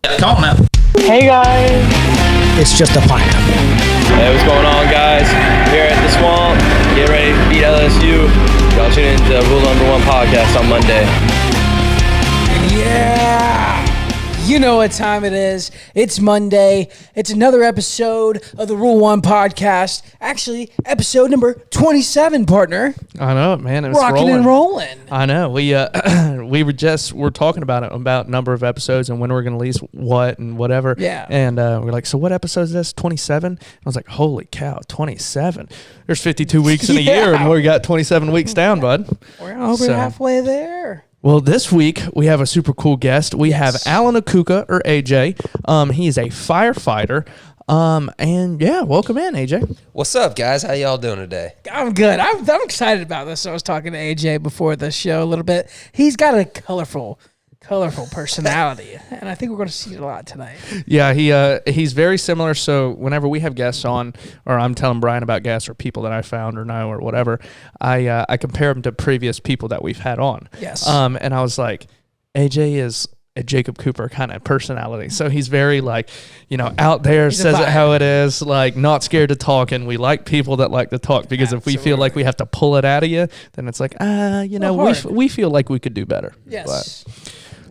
Come on now. Hey guys. It's just a pipe. Hey, what's going on, guys? Here at the Swamp, get ready to beat LSU. Y'all tune in to Rule Number One podcast on Monday. Yeah! You know what time it is. It's Monday. It's another episode of the Rule 1 podcast. Actually, episode number 27, partner. I know it, man. It was Rocking and rolling. I know. We're talking about number of episodes and when we're going to release what and whatever. Yeah. And we're like, so what episode is this? 27? I was like, holy cow, 27. There's 52 weeks in a year and we got 27 weeks down, bud. We're over halfway there. Well, this week we have a super cool guest. We have Alan Akouka, or AJ. He is a firefighter. And yeah, welcome in, AJ. What's up, guys? How y'all doing today? I'm good. I'm excited about this. I was talking to AJ before the show a little bit. He's got a colorful personality, and I think we're going to see it a lot tonight. Yeah, he's very similar. So whenever we have guests on, or I'm telling Brian about guests or people that I found or know or whatever, I compare them to previous people that we've had on. Yes. And I was like, AJ is a Jacob Cooper kind of personality. So he's very out there, says it how it is, like not scared to talk. And we like people that like to talk because if we feel like we have to pull it out of you, then it's like, we feel like we could do better. Yes.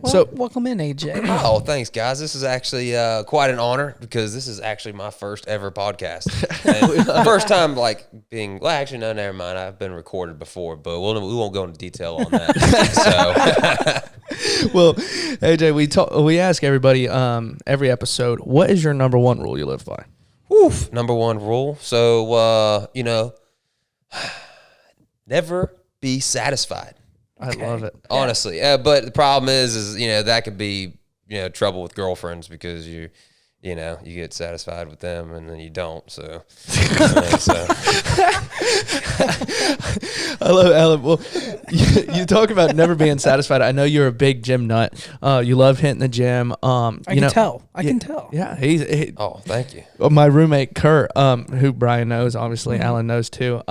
Well, so welcome in, AJ. Oh, thanks, guys. This is actually quite an honor because this is actually my first ever podcast. And first time never mind. I've been recorded before, but we won't go into detail on that. So, well, AJ, we ask everybody every episode, what is your number one rule you live by? Oof, number one rule. So never be satisfied. I love it. Honestly. But the problem is that could be, trouble with girlfriends because you get satisfied with them and then you don't. So, I love Alan. Well, you talk about never being satisfied. I know you're a big gym nut. You love hitting the gym. I can tell. Yeah. Oh, thank you. My roommate, Kurt, who Brian knows, obviously Alan knows too.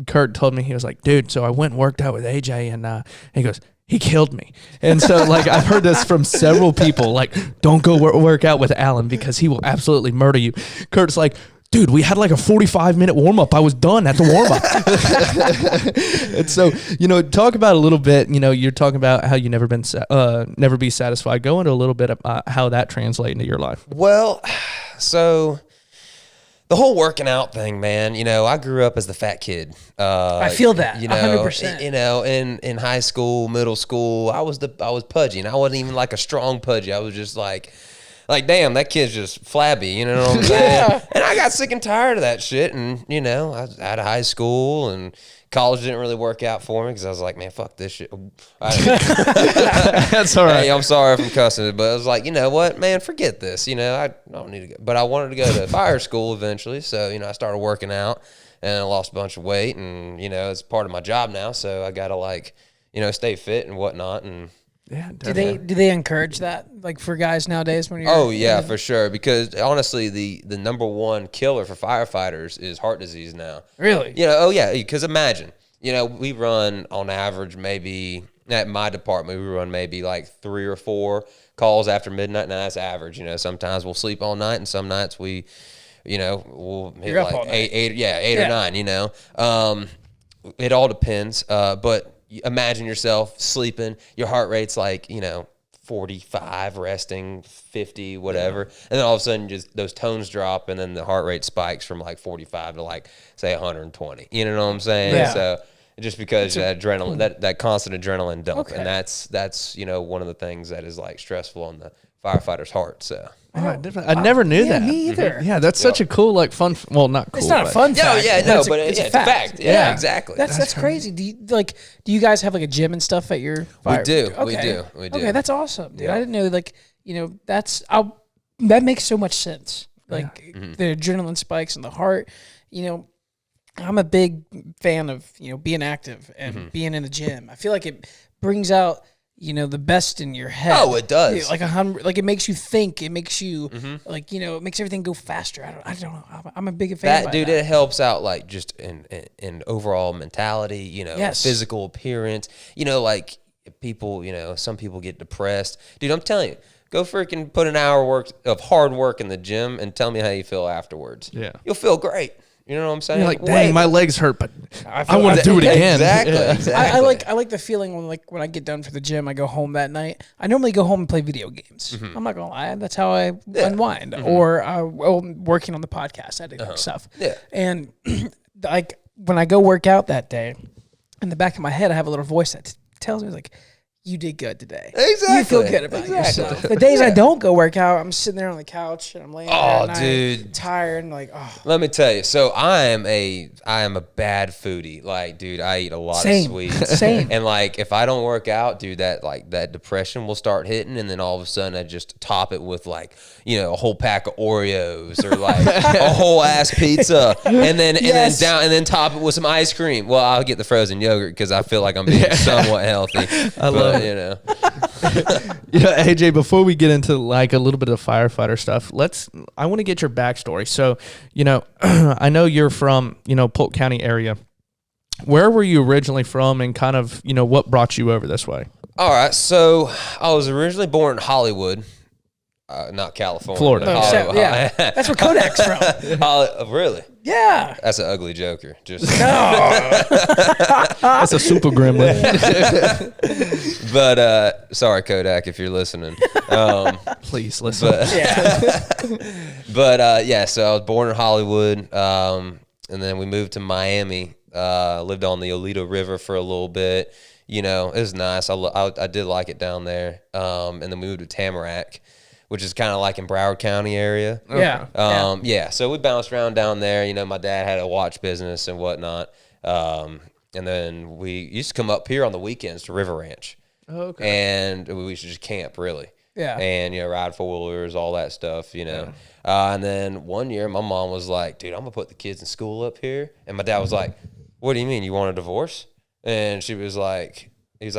Kurt told me, he was like, dude, so I went and worked out with AJ and he goes, he killed me. And so I've heard this from several people, don't go work out with Alan because he will absolutely murder you. Kurt's like, dude, we had a 45-minute warm-up. I was done at the warm-up. And so, talk about a little bit, you're talking about how you never be satisfied. Go into a little bit about how that translates into your life. Well, so the whole working out thing, man, I grew up as the fat kid. I feel that, 100%. In high school, middle school, I was pudgy, and I wasn't even a strong pudgy. I was just like, damn, that kid's just flabby, you know what I'm saying? And I got sick and tired of that shit, and, I was out of high school, and college didn't really work out for me because I was like, man, fuck this shit. That's all right. Hey, I'm sorry if I'm cussing, but I was like, you know what, man, forget this. I don't need to go. But I wanted to go to fire school eventually, so, I started working out, and I lost a bunch of weight, and, it's part of my job now, so I got to, stay fit and whatnot, and yeah, do they encourage that for guys nowadays when you're? Oh yeah, for sure. Because honestly, the number one killer for firefighters is heart disease now. Really? Oh yeah. Because imagine, we run on average maybe at my department we run maybe 3 or 4 calls after midnight. Now that's average. Sometimes we'll sleep all night, and some nights we'll hit eight or 9. It all depends. But imagine yourself sleeping, your heart rate's 45, resting 50, whatever. And then all of a sudden just those tones drop and then the heart rate spikes from 45 to say 120. You know what I'm saying? Yeah. So just because that adrenaline, that constant adrenaline dump. Okay. And that's one of the things that is stressful on the firefighter's heart. So I never knew that. Me either. Yeah, that's such a cool, fun. Well, not cool. It's not a fun fact. It's a fact. Yeah, exactly. That's crazy. Do you guys have a gym and stuff at your fire? We do. Okay. We do. Okay, that's awesome, dude. Yeah. I didn't know that makes so much sense. The adrenaline spikes in the heart. I'm a big fan of being active and being in the gym. I feel like it brings out the best in your head. Oh, it does. It makes you think. It makes you it makes everything go faster. I don't know. I'm a big fan. That dude, it helps out just in overall mentality. Physical appearance. People. Some people get depressed. Dude, I'm telling you, Go freaking put an hour work of hard work in the gym and tell me how you feel afterwards. Yeah. You'll feel great. You know what I'm saying? You're like, dang, my legs hurt, but I feel want to do it again. Exactly. Yeah. Exactly. I like the feeling when I get done for the gym, I go home that night. I normally go home and play video games. I'm not gonna lie, that's how I unwind. Or working on the podcast, editing stuff. Yeah. And like when I go work out that day, in the back of my head, I have a little voice that tells me like, you did good today. Exactly. You feel good about yourself. The days I don't go work out, I'm sitting there on the couch and I'm laying there at night, dude, tired and like, Let me tell you. So I am a bad foodie. Like, dude, I eat a lot of sweets. Same. And like, if I don't work out, dude, that depression will start hitting, and then all of a sudden I just top it with like, a whole pack of Oreos or like a whole ass pizza, and then top it with some ice cream. Well, I'll get the frozen yogurt because I feel like I'm being somewhat healthy. I love it. AJ, before we get into like a little bit of firefighter stuff, I want to get your backstory. So, I know you're from, Polk County area. Where were you originally from, and kind of, what brought you over this way? All right. So I was originally born in Hollywood. Not California. Florida. Yeah. That's where Kodak's from. Really? Yeah. That's an ugly joker. Just That's a super gremlin. But sorry, Kodak, if you're listening. Please listen. So I was born in Hollywood, and then we moved to Miami. Lived on the Oleta River for a little bit. It was nice. I did like it down there. And then we moved to Tamarack, which is kind of like in Broward County area. Yeah. So we bounced around down there. My dad had a watch business and whatnot. And then we used to come up here on the weekends to River Ranch. Okay. And we used to just camp, really. Yeah. And, ride four-wheelers, all that stuff, And then one year my mom was like, dude, I'm going to put the kids in school up here. And my dad was like, what do you mean? You want a divorce? And he was like,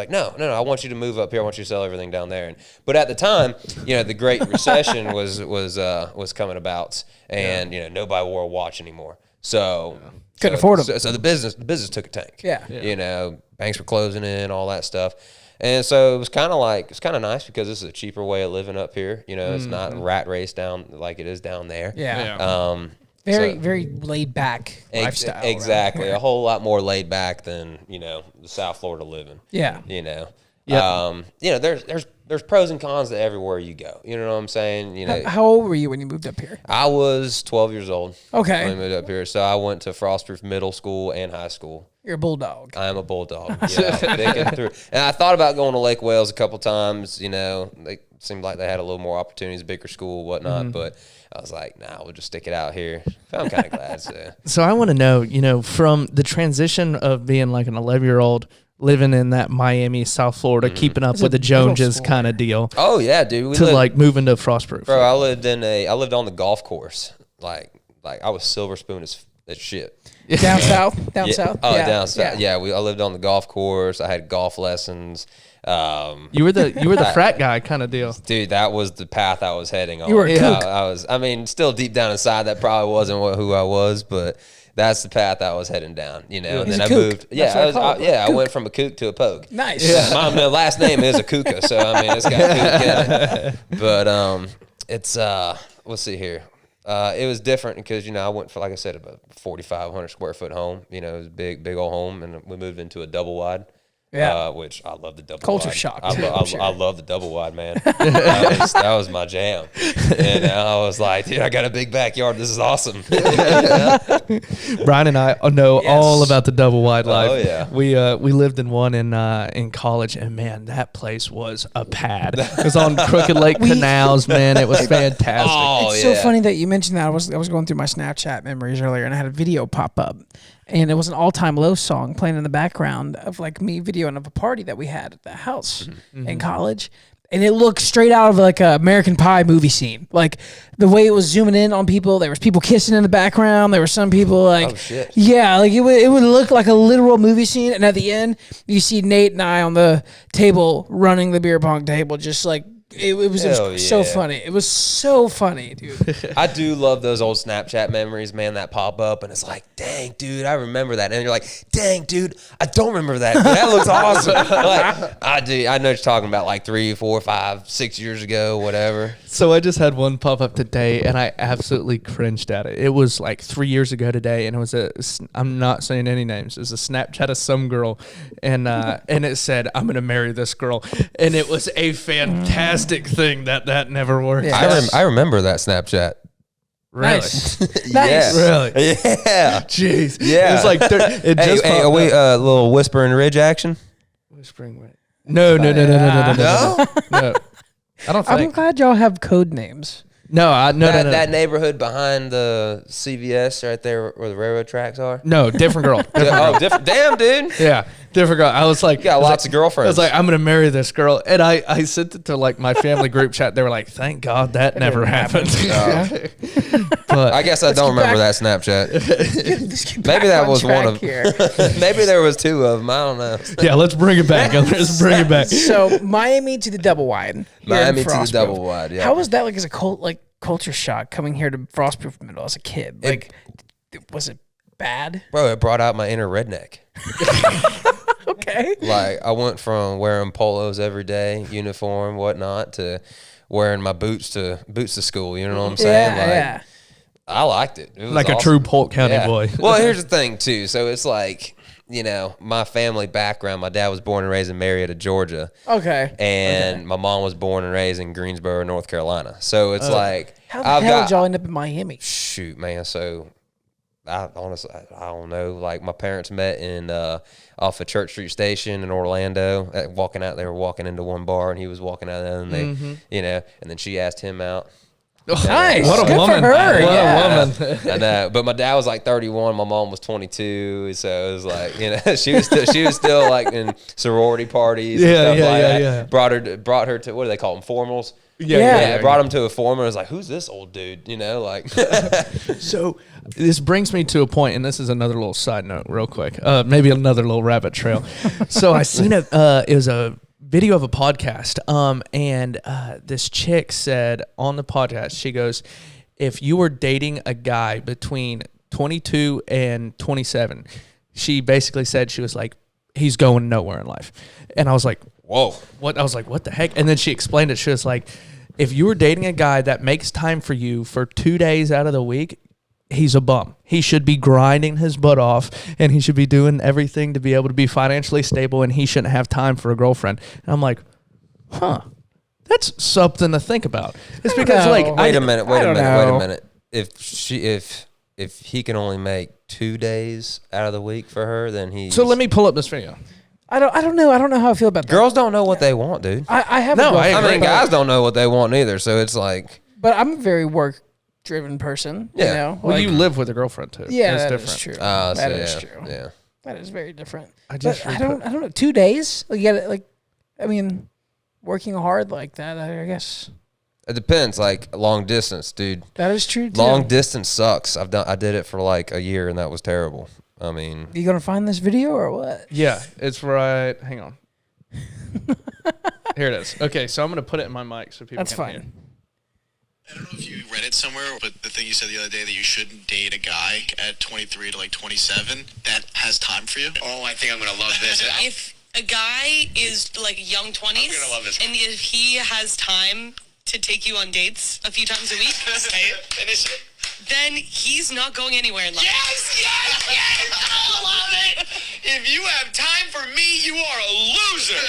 no, I want you to move up here. I want you to sell everything down there. But at the time, the Great Recession was coming about, and nobody wore a watch anymore. So couldn't afford them. So the business took a tank. Yeah. Banks were closing in, all that stuff. And so it's kind of nice because this is a cheaper way of living up here. It's not a rat race down like it is down there. Yeah. Very laid back lifestyle. Exactly. Right? A whole lot more laid back than, the South Florida living. Yeah. There's pros and cons to everywhere you go. You know what I'm saying? How old were you when you moved up here? I was 12 years old. Okay. When I moved up here. So I went to Frostproof Middle School and high school. You're a bulldog. I am a bulldog. Through. And I thought about going to Lake Wales a couple times. They seemed like they had a little more opportunities, bigger school, whatnot. But I was like, nah, we'll just stick it out here. I'm kind of glad. So I want to know, from the transition of being like an 11-year-old living in that Miami, South Florida, keeping up with the Joneses kind of deal. Oh yeah, dude. Like moving to Frostproof. Bro, I lived on the golf course. Like I was silver spoon as shit. Down south? Down south? Oh, yeah. Down south. Yeah, I lived on the golf course. I had golf lessons. You were the frat guy kind of deal. Dude, that was the path I was heading on. You were a kook. I was, still deep down inside, that probably wasn't who I was, but that's the path I was heading down, And then I moved. Yeah, I went from a kook to a pogue. Nice. Yeah. My last name is Akouka, so it's got kook in it. But it's let's see here. It was different because I went for, like I said, about 4,500 square foot home. It was a big old home, and we moved into a double wide. Yeah, which I love the double culture wide. shock. I love the double wide, man. That was my jam, and I was like, dude, I got a big backyard. This is awesome. Brian and I know all about the double wide life. Oh yeah, we lived in one in college, and man, that place was a pad. It was on Crooked Lake canals, man. It was fantastic. Oh, it's so funny that you mentioned that. I was going through my Snapchat memories earlier, and I had a video pop up. And it was an all-time low song playing in the background of like me videoing of a party that we had at the house in college. And it looked straight out of like a American Pie movie scene. Like the way it was zooming in on people, there was people kissing in the background. There were some people like, oh shit, yeah, like it would look like a literal movie scene. And at the end, you see Nate and I on the table running the beer pong table, just like It was so funny. It was so funny, dude. I do love those old Snapchat memories, man, that pop up, and it's like, dang, dude, I remember that. And you're like, dang, dude, I don't remember that. But that looks awesome. Like, I do. I know what you're talking about, like 3, 4, 5, 6 years ago, whatever. So I just had one pop up today, and I absolutely cringed at it. It was like 3 years ago today, and it was I'm not saying any names. It was a Snapchat of some girl, and it said, I'm going to marry this girl. And it was a fantastic thing that never worked. Yeah. I remember that Snapchat. Really? Nice. Yeah. Really? Yeah. Jeez. Yeah. It was like, Hey, are we a little Whisper and Ridge action? Whispering Ridge. No. No. I don't think. I'm glad y'all have code names. No. That neighborhood behind the CVS right there where the railroad tracks are? No, different girl. Different. Damn, dude. Yeah, different girl. I was like, You got lots of girlfriends. I was like, I'm gonna marry this girl, and I sent it to like my family group chat. They were like, thank God that never happened. But I guess I don't remember that Snapchat. Maybe that was one of maybe there was 2 of them. I don't know. yeah, let's bring it back. Let's bring it back. So Miami to the double wide. Miami to the double wide, yeah. How was that like as a culture shock coming here to Frostproof Middle as a kid? Like, was it bad? Bro, it brought out my inner redneck. Okay. Like, I went from wearing polos every day, uniform, whatnot, to wearing my boots to school. You know what I'm saying? Yeah. I liked it. It was Like awesome. a true Polk County boy. Well, here's the thing, too. So it's like, you know, my family background, my dad was born and raised in Marietta, Georgia. Okay. And my mom was born and raised in Greensboro, North Carolina. So it's like, How the hell did y'all end up in Miami? Shoot, man. So I honestly, I don't know. Like, my parents met in off of Church Street Station in Orlando. They were walking into one bar, and he was walking out there, and they, you know, and then she asked him out. Nice. What a Good woman. for her. What Yeah. a woman. I know, but my dad was like 31. My mom was 22. So it was like, you know, she was still like in sorority parties. And stuff like that. Yeah. Brought her to, what do they call them? Formals. Yeah. Brought him to a formal. I was like, who's this old dude? You know, like. So this brings me to a point, and this is another little side note real quick. Maybe another little rabbit trail. So I seen it was a video of a podcast, and this chick said on the podcast, she goes, if you were dating a guy between 22 and 27, she basically said, she was like, he's going nowhere in life. And I was like, whoa, what? I was like, what the heck? And then she explained it. She was like, if you were dating a guy that makes time for you for 2 days out of the week, he's a bum. He should be grinding his butt off, and he should be doing everything to be able to be financially stable, and he shouldn't have time for a girlfriend. And I'm like, that's something to think about. It's because like, wait a minute. If he can only make 2 days out of the week for her, then he's. So let me pull up this video. I don't know. I don't know how I feel about that. Girls don't know what they want, dude. I have No, a girlfriend, I mean, guys don't know what they want either. So it's like. but I'm a very work-driven person. Yeah. You know? Well, Like, you live with a girlfriend too. yeah, That's that different. is true. So That is true. Yeah. That is very different. I just I don't know. 2 days? Like, you gotta, like, I mean, working hard like that, I guess. It depends. Like, long distance, dude. That is true, too. Long distance sucks. I did it for like a year, and that was terrible. I mean. You gonna find this video or what? Yeah, it's right. Hang on. Here it is. Okay, so I'm gonna put it in my mic so people That's can fine. hear. I don't know if you read it somewhere, but the thing you said the other day that you shouldn't date a guy at 23 to like 27 that has time for you. Oh, I think I'm gonna love this. If a guy is like young 20s, I'm gonna love this. and if he has time to take you on dates a few times a week, Say it. Finish it. then he's not going anywhere in life. Yes! I love it! If you have time for me, you are a loser.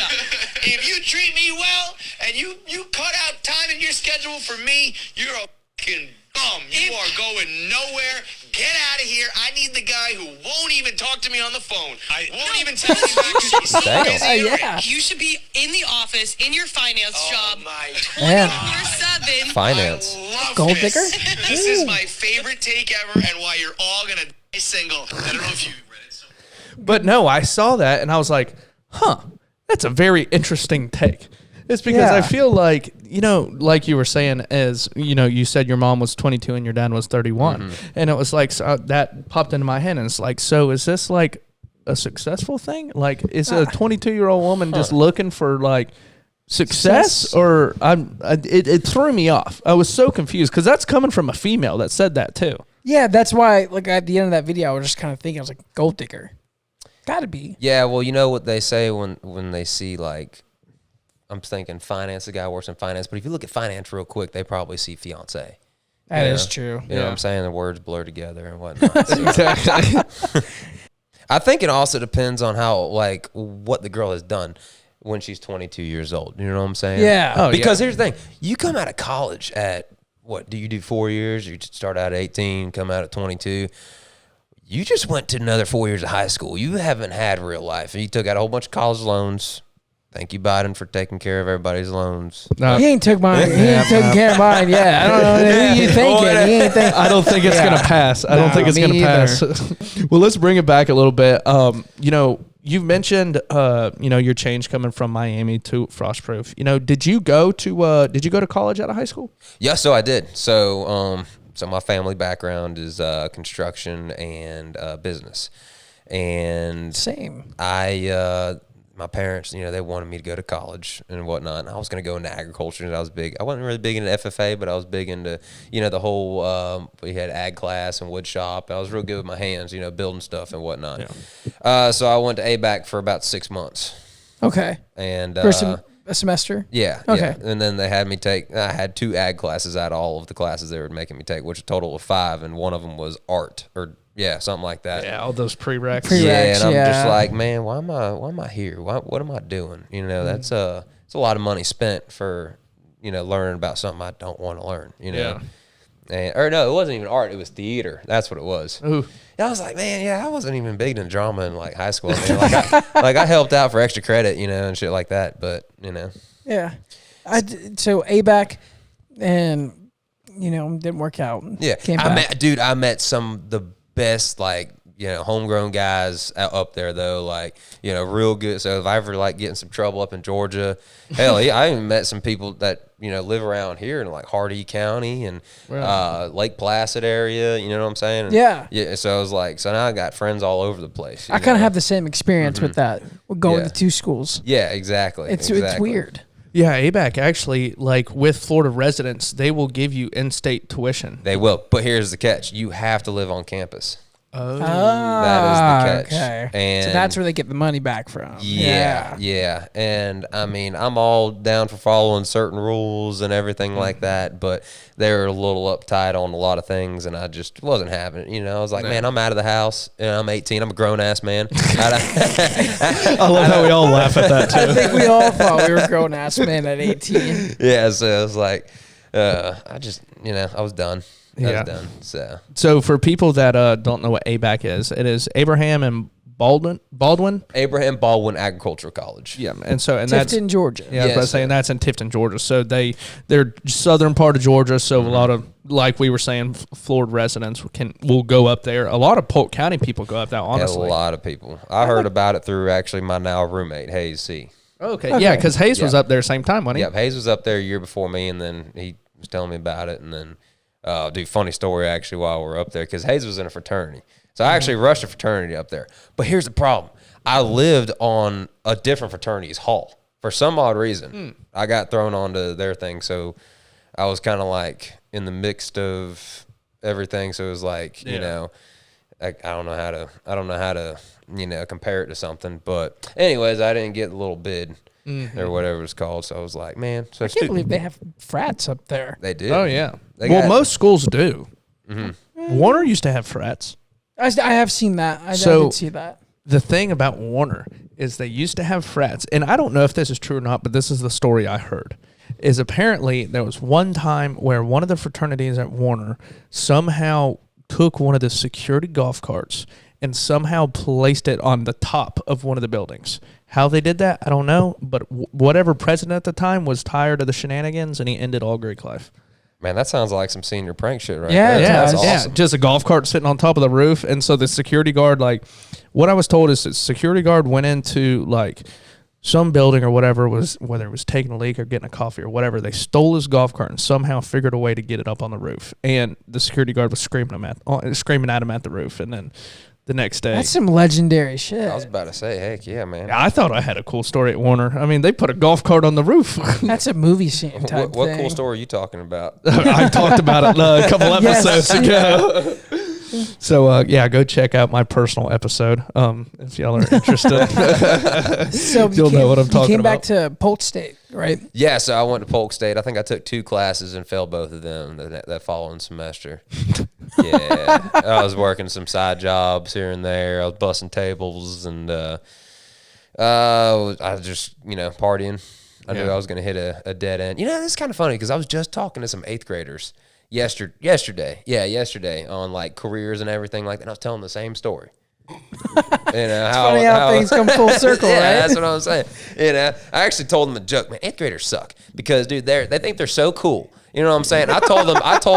If you treat me well and you cut out time in your schedule for me, you're a fucking bum. You are going nowhere. Get out of here. I need the guy who won't even talk to me on the phone. Won't even text me back because he's so Damn. busy. Yeah. You should be in the office, in your finance job, My 24/7. Finance. I love Gold this. digger? This is my favorite take ever, and why you're all gonna die single. I don't know if you read it somewhere. But no, I saw that and I was like, that's a very interesting take. It's because I Yeah. feel like, you know, like you were saying, as you know, you said your mom was 22 and your dad was 31. And it was like, so that popped into my head. And it's like, so is this like a successful thing? Like, is a 22-year-old woman just looking for like success or it threw me off. I was so confused because that's coming from a female that said that too. Yeah, that's why, like, at the end of that video, I was just kind of thinking, I was like, gold digger. Gotta be. Yeah, well, you know what they say when they see, like, I'm thinking finance, the guy works in finance, but if you look at finance real quick, they probably see fiance. That is true. You know what I'm saying? The words blur together and whatnot. Exactly. I think it also depends on how, like, what the girl has done when she's 22 years old. You know what I'm saying? Yeah. Oh, because here's the thing. You come out of college at, what, do you do 4 years? You start out at 18, come out at 22. You just went to another 4 years of high school. You haven't had real life. You took out a whole bunch of college loans. Thank you, Biden, for taking care of everybody's loans. He ain't took mine. He ain't taking care of mine. Yeah, I don't know who you thinking. He ain't think. I don't think it's gonna pass. I don't think it's gonna pass. Well, let's bring it back a little bit. You know, you've mentioned your change coming from Miami to Frostproof. You know, did you go to college out of high school? Yeah, so I did. So my family background is construction and business, and Same. my parents, they wanted me to go to college and whatnot. And I was going to go into agriculture, and I wasn't really big into FFA, but I was big into, the whole, we had ag class and wood shop. I was real good with my hands, building stuff and whatnot. Yeah. So I went to ABAC for about 6 months. Okay. And for a semester? Yeah. Okay. Yeah. And then they had me I had 2 ag classes out of all of the classes they were making me take, which a total of 5. And one of them was art something like that. Yeah, all those prereqs. Yeah, and I'm just like, man, why am I here? What am I doing? That's it's a lot of money spent for, learning about something I don't want to learn, Yeah. Or no, it wasn't even art, it was theater. That's what it was. Ooh. And I was like, man, I wasn't even big in drama in like high school. I mean, I helped out for extra credit, and shit like that, but Yeah. So ABAC and didn't work out. Yeah. Came back. I met some of the best, homegrown guys up there though, real good. So if I ever get in some trouble up in Georgia, hell, I even met some people that, live around here in Hardee County and Lake Placid area, you know what I'm saying? And, Yeah. Yeah. So I was so now I got friends all over the place. I kind of have the same experience with that. We're going to 2 schools. Yeah, exactly. It's weird. Yeah, ABAC actually, with Florida residents, they will give you in-state tuition. They will. But here's the catch. You have to live on campus. Oh, that is the catch. Okay. And so that's where they get the money back from. Yeah. And I mean, I'm all down for following certain rules and everything like that, but they're a little uptight on a lot of things, and I just wasn't having it. I was like, man, I'm out of the house, and I'm 18. I'm a grown ass man. I love how we all laugh at that too. I think we all thought we were grown ass men at 18. Yeah, so it was like, I just, I was done. I was done. So for people that don't know what ABAC is, it is Abraham and Baldwin? Abraham Baldwin Agricultural College. Yeah, and that's Tifton, Georgia. Yeah, I was saying that's in Tifton, Georgia. So they're southern part of Georgia. So a lot of, like we were saying, Florida residents will go up there. A lot of Polk County people go up there. Honestly, a lot of people. I heard about it through actually my now roommate Hayes C. Okay. Yeah, because Hayes was up there same time, wasn't he? Yeah, Hayes was up there a year before me, and then he was telling me about it, and then. Funny story actually while we're up there, because Hayes was in a fraternity. So I actually rushed a fraternity up there. But here's the problem. I lived on a different fraternity's hall. For some odd reason, I got thrown onto their thing. So I was kind of in the mix of everything. So it was I don't know how to compare it to something. But anyways, I didn't get the little bid. Or whatever it's called. So I was like, man. So I can't believe they have frats up there. They do. Oh, yeah. Most schools do. Warner used to have frats. I have seen that. I did see that. The thing about Warner is they used to have frats. And I don't know if this is true or not, but this is the story I heard. Is apparently there was one time where one of the fraternities at Warner somehow took one of the security golf carts and somehow placed it on the top of one of the buildings. How they did that, I don't know. But whatever president at the time was tired of the shenanigans, and he ended all Greek life. Man, that sounds like some senior prank shit right Yeah, there. that's awesome. Just a golf cart sitting on top of the roof. And so the security guard, what I was told is that security guard went into, some building or whatever, whether it was taking a leak or getting a coffee or whatever, they stole his golf cart and somehow figured a way to get it up on the roof. And the security guard was screaming at him at the roof. And then the next day. That's some legendary shit. I was about to say, heck yeah, man. I thought I had a cool story at Warner. I mean, they put a golf cart on the roof. That's a movie scene type What thing. cool story are you talking about? I talked about it a couple Yes, episodes ago. So, yeah, go check out my personal episode if y'all are interested. So You'll know what I'm talking You came back about. to Polk State, right? Yeah, so I went to Polk State. I think I took 2 classes and failed both of them that following semester. Yeah, I was working some side jobs here and there. I was busting tables and I was just, partying. I knew I was going to hit a dead end. This is kind of funny because I was just talking to some 8th graders yesterday. Yeah, yesterday on like careers and everything like that. And I was telling the same story. Funny how things come full circle, yeah, right? That's what I'm saying. I actually told them a joke, man. 8th graders suck because, dude, they think they're so cool. You know what I'm saying? I told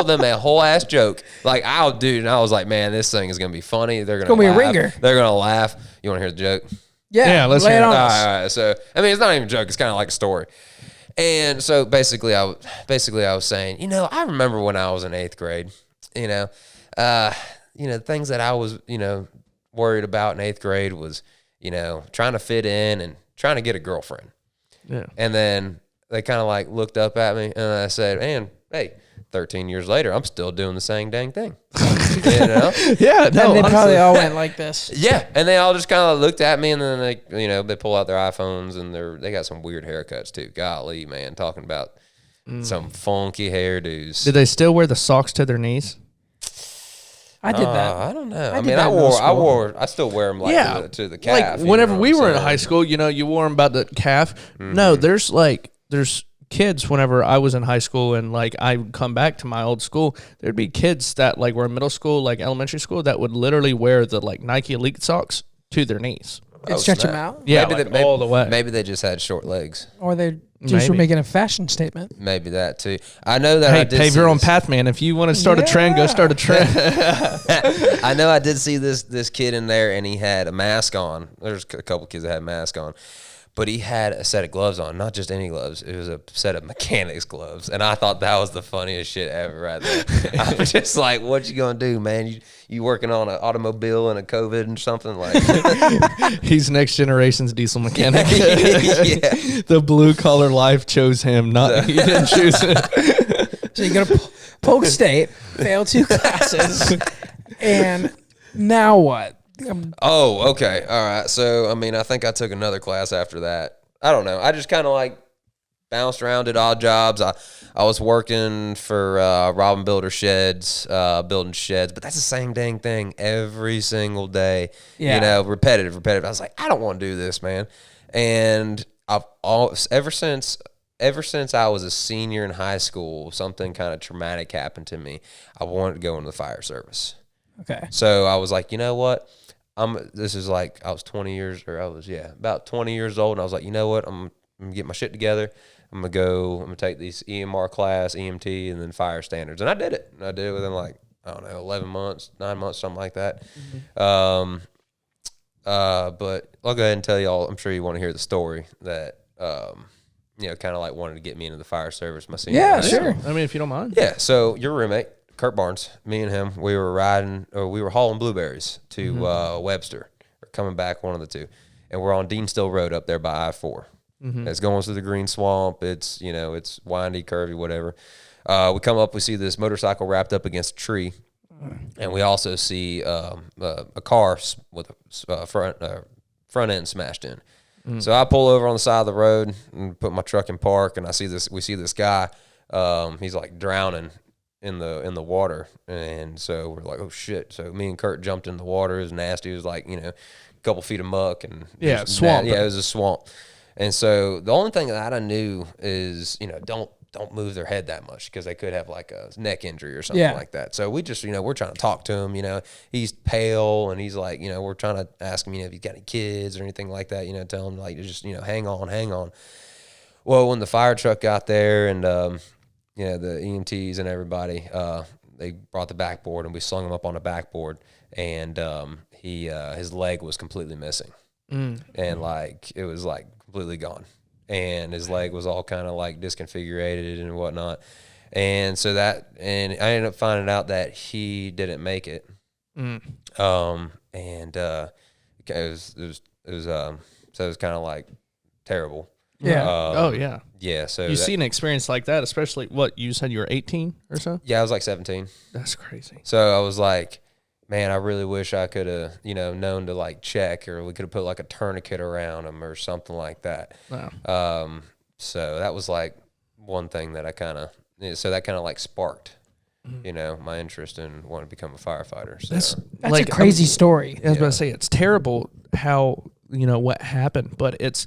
them a whole ass joke. Like, and I was like, man, this thing is gonna be funny. They're gonna be a laugh. ringer. They're gonna laugh. You want to hear the joke? Yeah, let's lay hear it it. on All us. right. So, I mean, it's not even a joke. It's kind of like a story. And so basically, I was saying, I remember when I was in 8th grade. Things that I was, worried about in 8th grade was, trying to fit in and trying to get a girlfriend. Yeah. And then they kind of like looked up at me and I said, man, hey, 13 years later, I'm still doing the same dang thing. Yeah, no, And they honestly. probably all went like this. Yeah. And they all just kind of looked at me and then they pull out their iPhones and they got some weird haircuts too. Golly, man, talking about some funky hairdos. Did they still wear the socks to their knees? I did that. I don't know. I did mean, that in middle school. I still wear them like to the calf. Like whenever we were in high school. school, you wore them about the calf. No, there's kids whenever I was in high school and like I would come back to my old school, there'd be kids that like were in middle school, like elementary school, that would literally wear the like Nike Elite socks to their knees. And stretch them out, Yeah, maybe all the way. Maybe they just had short legs. or they just were Maybe. making a fashion statement. Maybe that too. I know that Hey, I did pave see your own this. path, man. If you want to start a trend, go start a trend. I know I did see this kid in there, and he had a mask on. There's a couple kids that had masks on, but he had a set of gloves on, not just any gloves. It was a set of mechanics gloves, and I thought that was the funniest shit ever right there. I was just like, "What you gonna do, man? You working on an automobile and a COVID and something like?" He's next generation's diesel mechanic. Yeah. The blue collar life chose him, not he didn't choose it. So you go to Polk State, fail 2 classes, and now what? Oh, okay. All right. So, I mean, I think I took another class after that. I don't know. I just kind of like bounced around at odd jobs. I was working for Robin Builder Sheds, building sheds, but that's the same dang thing every single day. Yeah. Repetitive. I was like, I don't want to do this, man. And ever since I was a senior in high school, something kind of traumatic happened to me. I wanted to go into the fire service. Okay. So I was like, you know what? This is like I was about 20 years old, and I was like, you know what? I'm gonna get my shit together. I'm gonna take these EMR class, EMT, and then fire standards. And I did it. I did it within like, I don't know, 11 months, 9 months, something like that. But I'll go ahead and tell y'all, I'm sure you want to hear the story that, kind of like wanted to get me into the fire service. My senior Yeah, year. sure. I mean, if you don't mind. Yeah, so your roommate, Kurt Barnes, me and him, we were hauling blueberries to Webster, or coming back, one of the two. And we're on Deanstill Road up there by I-4. It's going through the green swamp. It's, it's windy, curvy, whatever. We come up, we see this motorcycle wrapped up against a tree. And we also see a car with a front end smashed in. So I pull over on the side of the road and put my truck in park, and we see this guy. He's like drowning in the water, and so we're like, oh shit. So me and Kurt jumped in the water. It was nasty. It was like, a couple feet of muck and swamp. Yeah, it was a swamp. And so the only thing that I knew is, don't move their head that much because they could have like a neck injury or something like that. So we just, we're trying to talk to him. He's pale, and he's like, we're trying to ask him, if he's got any kids or anything like that. Tell him like just, hang on. Well, when the fire truck got there and the EMTs and everybody, they brought the backboard, and we slung him up on a backboard, and his leg was completely missing, and like it was like completely gone, and his leg was all kind of like disconfigured and whatnot, and and I ended up finding out that he didn't make it, and and so it was kind of like terrible. Yeah. Oh yeah. Yeah. So You see an experience like that, especially what you said you were 18 or so. Yeah, I was like 17. That's crazy. So I was like, man, I really wish I could have, known to like check, or we could have put like a tourniquet around him or something like that. Wow. So that was like one thing that I kind of, like sparked, my interest in wanting to become a firefighter. So That's Like, a crazy story. I was about to say it's terrible how what happened, but it's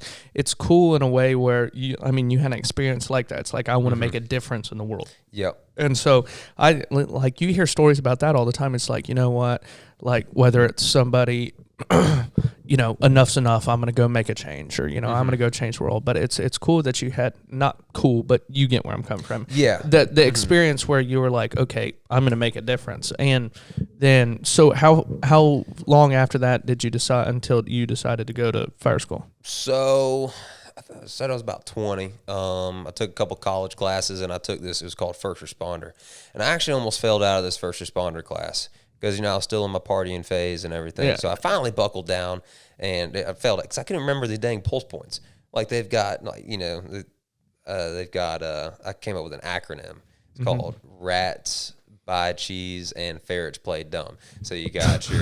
cool in a way where you had an experience like that. It's like I want to make a difference in the world. Yep. And so I like you hear stories about that all the time. It's like, you know what, like whether it's somebody, enough's enough, I'm going to go make a change, or, I'm going to go change the world. But it's cool that you had, not cool, but you get where I'm coming from. Yeah. The experience where you were like, okay, I'm going to make a difference. And then, so how long after that did you decide until you decided to go to fire school? So I said I was about 20. I took a couple college classes, and I took this. It was called First Responder, and I actually almost failed out of this First Responder class because I was still in my partying phase and everything. Yeah. So I finally buckled down, and I failed it because I couldn't remember the dang pulse points. Like they've got they've got I came up with an acronym. It's called RATS, Buy Cheese, and Ferrets Play Dumb. So you got your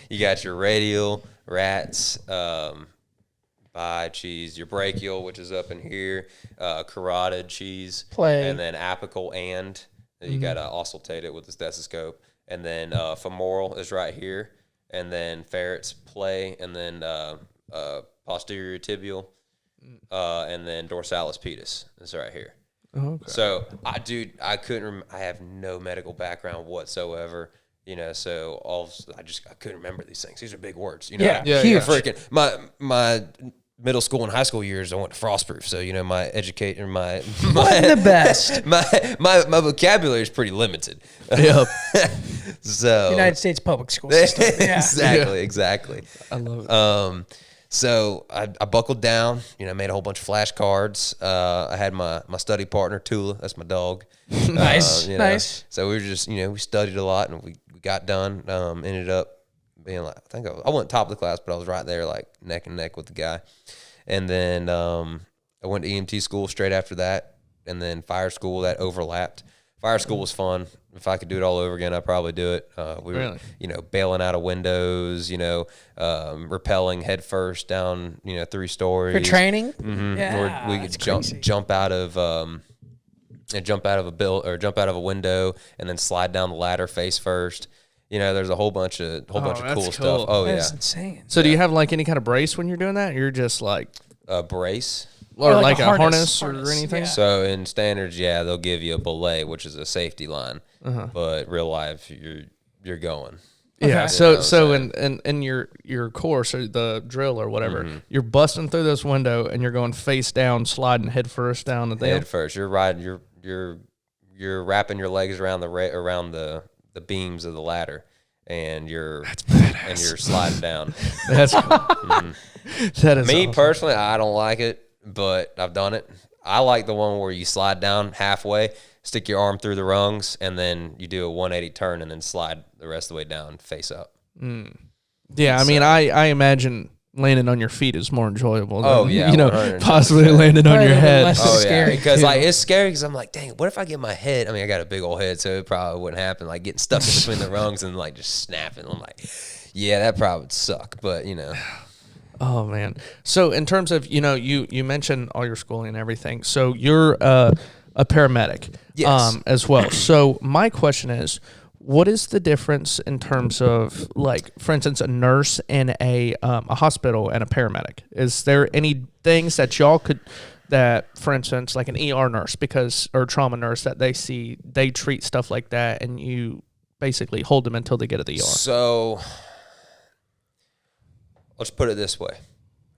you got your radial, RATS, Buy cheese, your brachial, which is up in here, carotid cheese, Play. and then apical, and you got to auscultate it with the stethoscope, and then femoral is right here, and then ferrets play, and then posterior tibial, and then dorsalis pedis is right here. Oh, okay. So I couldn't. I have no medical background whatsoever. So I couldn't remember these things. These are big words. Yeah, huge. Freaking my middle school and high school years, I went to Frostproof. So my educator, Wasn't the best. my vocabulary is pretty limited. Yep. So United States public school system. Yeah. exactly. I love it. So I buckled down, made a whole bunch of flashcards. I had my study partner, Tula. That's my dog. Nice. Nice. So we were just, we studied a lot, and we got done. Ended up being like, I think I wasn't top of the class, but I was right there, like neck and neck with the guy. And then I went to EMT school straight after that, and then fire school, that overlapped. Fire school was fun. If I could do it all over again, I'd probably do it. We were, bailing out of windows, rappelling head first down, 3 stories. For training? Mm-hmm. Yeah, we could jump out of a window and then slide down the ladder face first. There's a whole bunch of cool that's stuff. cool. Oh That's yeah. insane. So do you have like any kind of brace when you're doing that? You're just like, A brace. or like like a a harness. harness or anything? Yeah. So in standards, they'll give you a belay, which is a safety line. But real life, you're going. Yeah. Okay. So in your course or the drill or whatever, you're busting through this window and you're going face down, sliding head first down the thing. Head first. You're riding. You're wrapping your legs around the beams of the ladder, and you're sliding down. That's cool. That is Me awesome. personally, I don't like it, but I've done it. I like the one where you slide down halfway, stick your arm through the rungs, and then you do a 180 turn and then slide the rest of the way down face up. Yeah, I mean, I imagine landing on your feet is more enjoyable than, Oh, yeah, 100%. possibly landing on Probably your a little head. less Oh scary, yeah, because too. it's scary because I'm like, dang, what if I get my head? I mean, I got a big old head, so it probably wouldn't happen. Like getting stuck in between the rungs and like just snapping. I'm like, yeah, that probably would suck, but Oh man. So in terms of, you mentioned all your schooling and everything. So you're a paramedic Yes. as well. So my question is, what is the difference in terms of, like, for instance, a nurse in a hospital and a paramedic? Is there any things that y'all could, that, for instance, like an ER nurse or trauma nurse, that they treat stuff like that and you basically hold them until they get to the ER? So let's put it this way: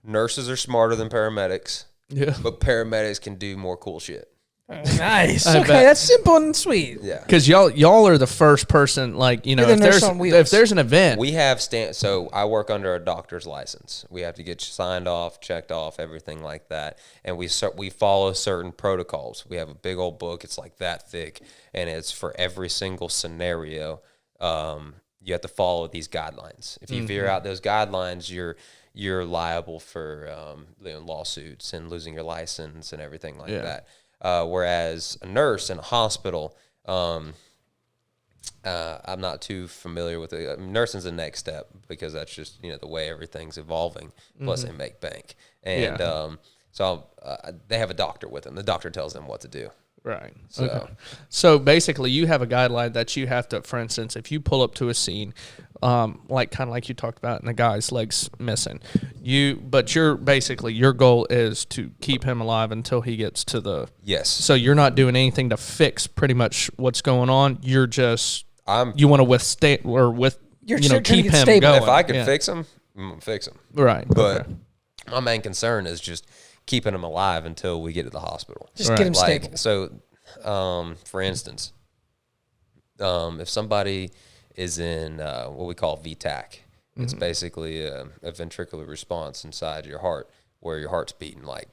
nurses are smarter than paramedics, Yeah. but paramedics can do more cool shit. Nice. I Okay, bet. that's simple and sweet. Yeah. Because y'all are the first person, like, You're the if nurse on wheels. there's an event. We have so I work under a doctor's license. We have to get signed off, checked off, everything like that, and we follow certain protocols. We have a big old book. It's like that thick, and it's for every single scenario. you have to follow these guidelines. If you veer out those guidelines, you're liable for lawsuits and losing your license and everything like that. Whereas a nurse in a hospital, I'm not too familiar with it. I mean, nursing's the next step because that's just the way everything's evolving. Plus, they make bank, and so they have a doctor with them. The doctor tells them what to do. Right. So, So basically, you have a guideline that you have to, for instance, if you pull up to a scene, like you talked about, and the guy's legs missing, but your goal is to keep him alive until he gets to the. yes. So you're not doing anything to fix pretty much what's going on. You're just you want to withstand or You're trying to keep get him stable. going. If I could fix him, I'm gonna fix him. Right. But my main concern is just keeping him alive until we get to the hospital. Just get him stable. So, for instance, if somebody is in what we call VTAC, it's basically a ventricular response inside your heart where your heart's beating like,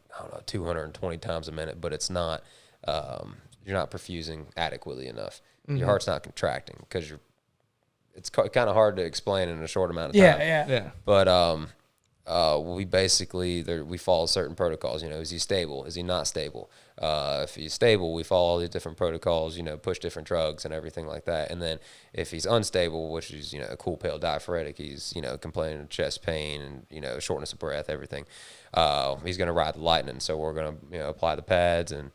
220 times a minute, but it's not, you're not perfusing adequately enough. Your heart's not contracting because it's kind of hard to explain in a short amount of time. Yeah. But we basically we follow certain protocols. Is he stable? Is he not stable? If he's stable, we follow all these different protocols. Push different drugs and everything like that. And then if he's unstable, which is a cool pale diaphoretic, he's complaining of chest pain and shortness of breath, everything. He's going to ride the lightning. So we're going to apply the pads and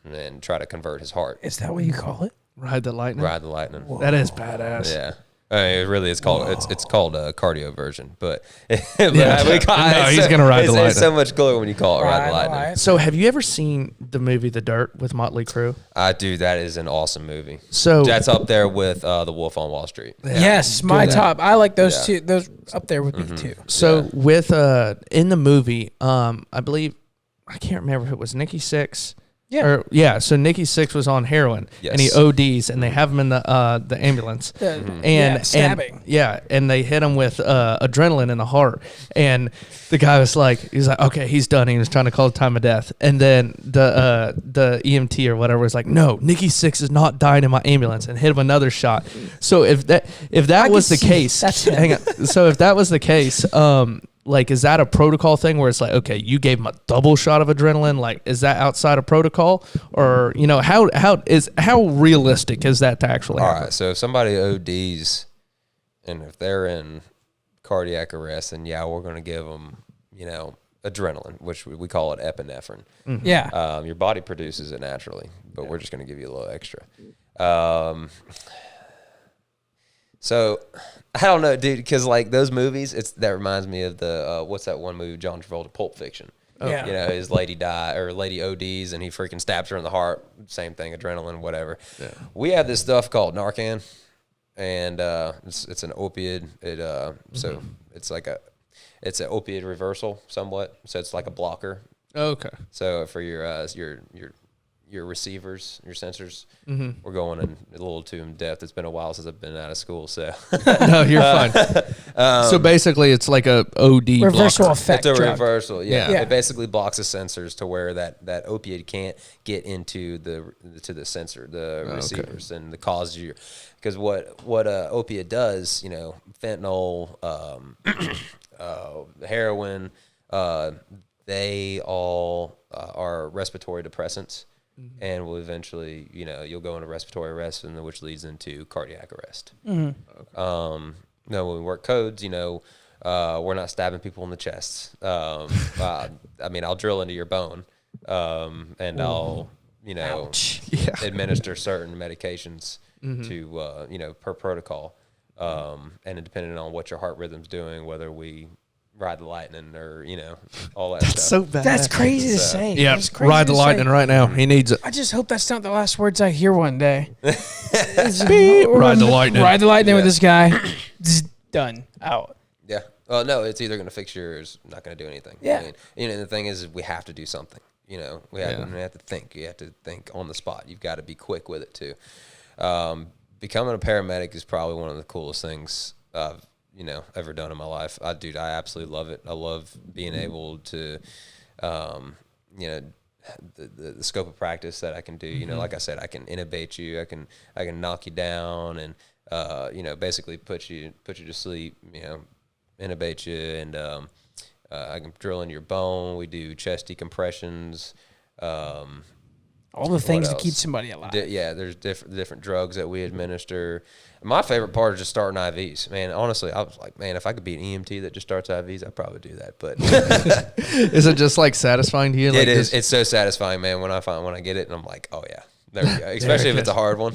then try to convert his heart. Is that what you call it? Ride the lightning. Ride the lightning. That is badass. Yeah. It really is called it's called a cardio version, but, he's gonna ride the lightning. It's so much cooler when you call it ride the lightning. So have you ever seen the movie The Dirt with Motley Crue? I do. That is an awesome movie. So that's up there with The Wolf on Wall Street. Yes, my top. I like those two. Those up there with me too. So with in the movie, I believe I can't remember if it was Nikki Sixx. So Nikki Sixx was on heroin and he ODs and they have him in the ambulance and stabbing. And they hit him with adrenaline in the heart and the guy was like okay, he's done. He was trying to call the time of death and then the EMT or whatever was like, no, Nikki Sixx is not dying in my ambulance and hit him another shot. So if that was the case, hang on. So if that was the case, like, is that a protocol thing where it's like, okay, you gave him a double shot of adrenaline? Like, is that outside of protocol? Or, how realistic is that to actually happen? All right, so if somebody ODs and if they're in cardiac arrest, then we're going to give them, adrenaline, which we call it epinephrine. Yeah. Your body produces it naturally, but we're just going to give you a little extra. So I don't know, dude, because like those movies, that reminds me of the what's that one movie, John Travolta, Pulp Fiction. His lady lady ODs and he freaking stabs her in the heart. Same thing, adrenaline, whatever. Yeah. We have this stuff called Narcan, and it's an opioid. So it's like it's an opioid reversal somewhat. So it's like a blocker. Okay. So for your receivers, your sensors, we're going in a little too in depth. It's been a while since I've been out of school, so no, you're fine. So basically, it's like a OD reversal blocker. effect. It's a drug. reversal. Yeah. It basically blocks the sensors to where that opioid can't get into the sensor, the receivers, and the cause you. Because what opiate does, fentanyl, heroin, they all are respiratory depressants. And will eventually, you'll go into respiratory arrest, and which leads into cardiac arrest. When we work codes, we're not stabbing people in the chest. I'll drill into your bone, and I'll, administer certain medications to, per protocol, and depending on what your heart rhythm's doing, whether we ride the lightning or all that stuff. So bad. That's crazy to say. Yeah, That's crazy ride the to lightning say. right now. He needs it. I just hope that's not the last words I hear one day. Ride the lightning. Ride the lightning with this guy. Done. Out. Yeah. Well, no, it's either going to fix you or it's not going to do anything. Yeah. The thing is we have to do something. We have to think. You have to think on the spot. You've got to be quick with it too. Becoming a paramedic is probably one of the coolest things I've ever done in my life. I absolutely love it. I love being able to, the scope of practice that I can do. Like I said, I can intubate you. I can knock you down, and basically put you to sleep, intubate you, and I can drill into your bone. We do chest decompressions. All the things to keep somebody alive. There's different drugs that we administer. My favorite part is just starting IVs. Man, honestly, I was like, man, if I could be an EMT that just starts IVs, I'd probably do that. But is it just like satisfying to you? It is. It's so satisfying, man. When I get it, and I'm like, oh yeah, there we go. Especially if it's a hard one.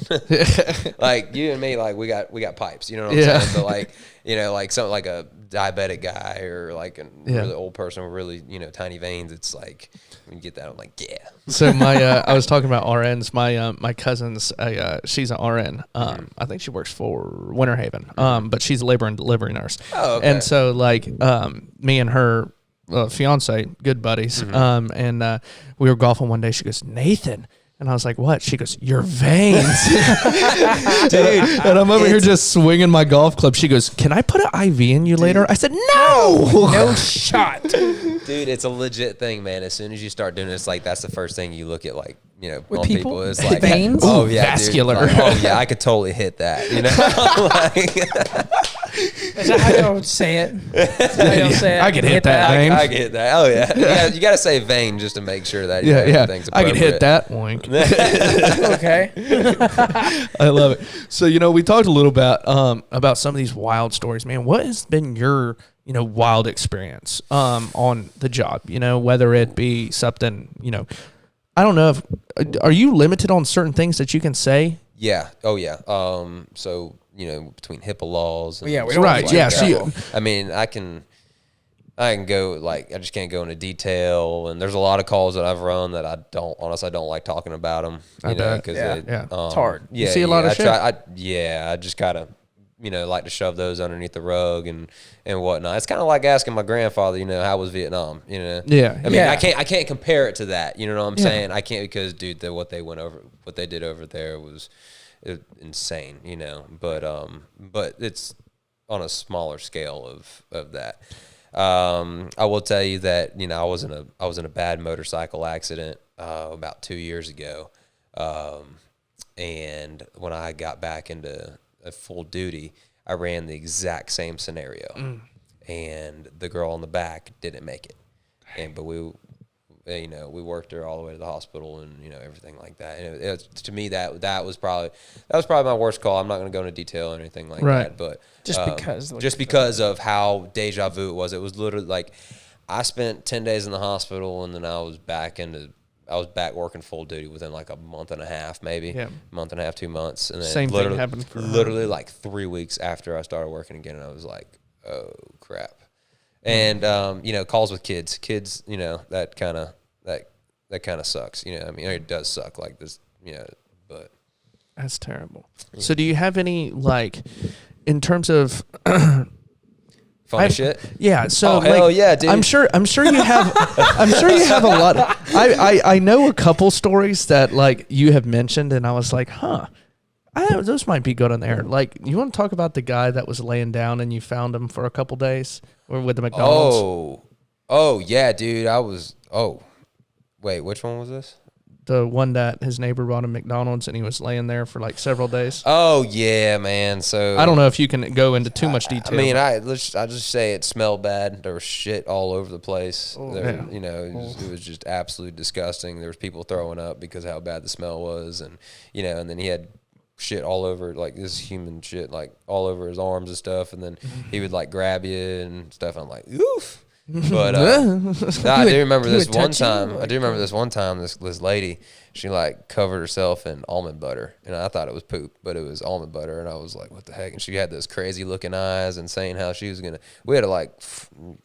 Like you and me, like we got pipes. You know what I'm saying? But like like something like a diabetic guy or like a really old person with really tiny veins. It's like when you get that, I'm like, yeah. So my I was talking about RNs. My cousin's she's an RN. I think she works for Winter Haven. But she's a labor and delivery nurse. Oh, okay. And so like me and her fiance, good buddies. And we were golfing one day. She goes, Nathan. And I was like, what? She goes, your veins. Dude. And I'm over here just swinging my golf club. She goes, can I put an IV in you later? I said, no. No shot. Dude, it's a legit thing, man. As soon as you start doing it, it's like that's the first thing you look at, like, on people. It's like, veins? Oh, yeah. Vascular. Dude. Like, oh, yeah, I could totally hit that. Is that how you don't say it? I could hit that vein. I could hit that. Oh, yeah. You got to say vein just to make sure that everything's I appropriate. could hit that. Wink. Okay. I love it. So, we talked a little about some of these wild stories, man. What has been your, wild experience on the job? Whether it be something, I don't know if are you limited on certain things that you can say? Yeah. Oh, yeah. So, between HIPAA laws. And we don't right. like Yeah. that. I mean, I can go, like, I just can't go into detail. And there's a lot of calls that I've run that I don't like talking about them. Because it's hard. Yeah, you see a lot of shit. I just gotta, like to shove those underneath the rug and whatnot. It's kind of like asking my grandfather, how was Vietnam? Yeah. I mean, I can't compare it to that. You know what I'm saying? I can't because, dude, what they did over there was insane. But it's on a smaller scale of that. I will tell you that I was in a bad motorcycle accident about 2 years ago, and when I got back into a full duty, I ran the exact same scenario, and the girl in the back didn't make it, but we worked her all the way to the hospital and everything like that. And to me that was probably my worst call. I'm not going to go into detail or anything like that, but just because of how deja vu it was literally like I spent 10 days in the hospital and then I was back working full duty within like a month and a half, maybe month and a half, 2 months. And then Same thing happened for literally like 3 weeks after I started working again. And I was like, oh crap. And, calls with kids, that kind of sucks. I mean, it does suck like this, but that's terrible. So do you have any, like, in terms of funny shit? Yeah. So hell yeah, dude. I'm sure you have, a lot. I know a couple stories that like you have mentioned and I was like, those might be good on there. Like, you want to talk about the guy that was laying down and you found him for a couple days or with the McDonald's? Oh yeah, dude. Wait, which one was this? The one that his neighbor brought him McDonald's and he was laying there for like several days. Oh yeah, man. So I don't know if you can go into too much detail. I mean, I just say it smelled bad. There was shit all over the place. It was just absolutely disgusting. There was people throwing up because of how bad the smell was, and and then he had shit all over, like this human shit, like all over his arms and stuff, and then he would like grab you and stuff. I'm like, oof. But I do remember this one time. This lady, she like covered herself in almond butter, and I thought it was poop, but it was almond butter, and I was like, what the heck? And she had those crazy looking eyes and saying how she was we had to like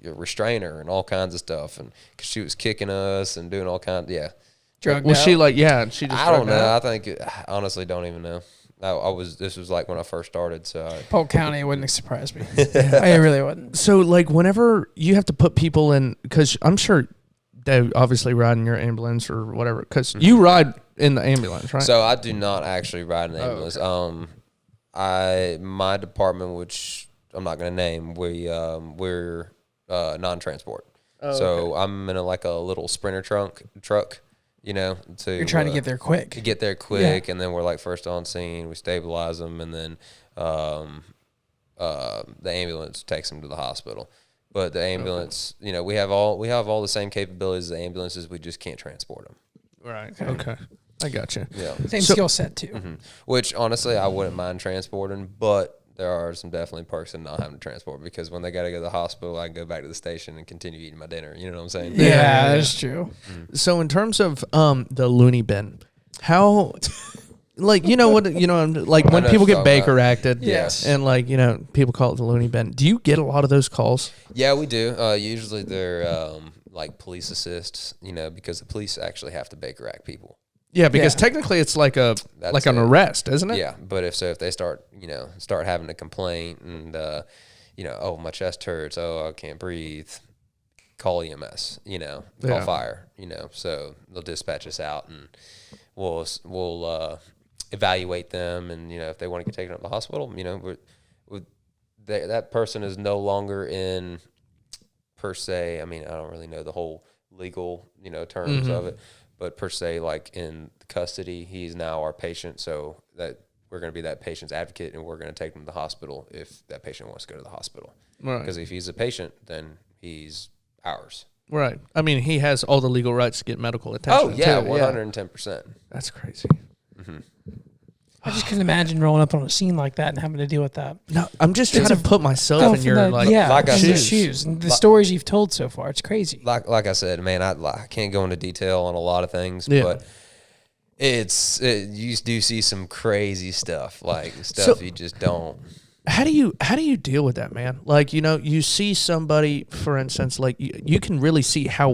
restrain her and all kinds of stuff, and cause she was kicking us and doing all kinds. Yeah. Drugged was out? she like? Yeah. She just. I don't know. I think I honestly don't even know. This was like when I first started, so Polk County wouldn't surprise me. I really wouldn't. So like whenever you have to put people in, because I'm sure they obviously ride in your ambulance or whatever, because you ride in the ambulance, right? So I do not actually ride an ambulance. Okay. My department, which I'm not going to name, we're non-transport. So I'm in a little Sprinter truck. you know, You're trying to get there quick. To get there quick, and then we're like first on scene. We stabilize them, and then the ambulance takes them to the hospital. But the ambulance, you know, we have all the same capabilities as the ambulances. We just can't transport them. Right. Okay. I got you. Yeah. Same skill set too. Mm-hmm. Which honestly, I wouldn't mind transporting, but there are some definitely perks in not having to transport, because when they got to go to the hospital, I can go back to the station and continue eating my dinner. You know what I'm saying? Yeah, that's true. So in terms of the loony bin, how, like, you know what, you know, like when know people what you're get talking Baker about. acted, Yes. and like, you know, people call it the loony bin. Do you get a lot of those calls? Yeah, we do. Usually they're like police assists, you know, because the police actually have to Baker Act people. Yeah, because Yeah. technically it's like an That's an it. arrest, isn't it? Yeah, but if they start having a complaint and you know, oh, my chest hurts, oh, I can't breathe, call EMS, you know, call Yeah. fire, you know, so they'll dispatch us out and we'll evaluate them, and you know, if they want to get taken up to the hospital, you know, that person is no longer in per se. I mean, I don't really know the whole legal, you know, terms of it. But per se, like in custody, he's now our patient, so that we're going to be that patient's advocate, and we're going to take him to the hospital if that patient wants to go to the hospital. Right. Because if he's a patient, then he's ours. Right. I mean, he has all the legal rights to get medical attention. Oh yeah, too. 110%. That's crazy. I just couldn't imagine rolling up on a scene like that and having to deal with that. No, I'm just trying to put myself in your like like I in said, the shoes. And the stories you've told so far, it's crazy. Like I said, man, I can't go into detail on a lot of things, Yeah. but you do see some crazy stuff, like stuff you just don't. How do you deal with that, man? Like, you know, you see somebody, for instance, like you can really see how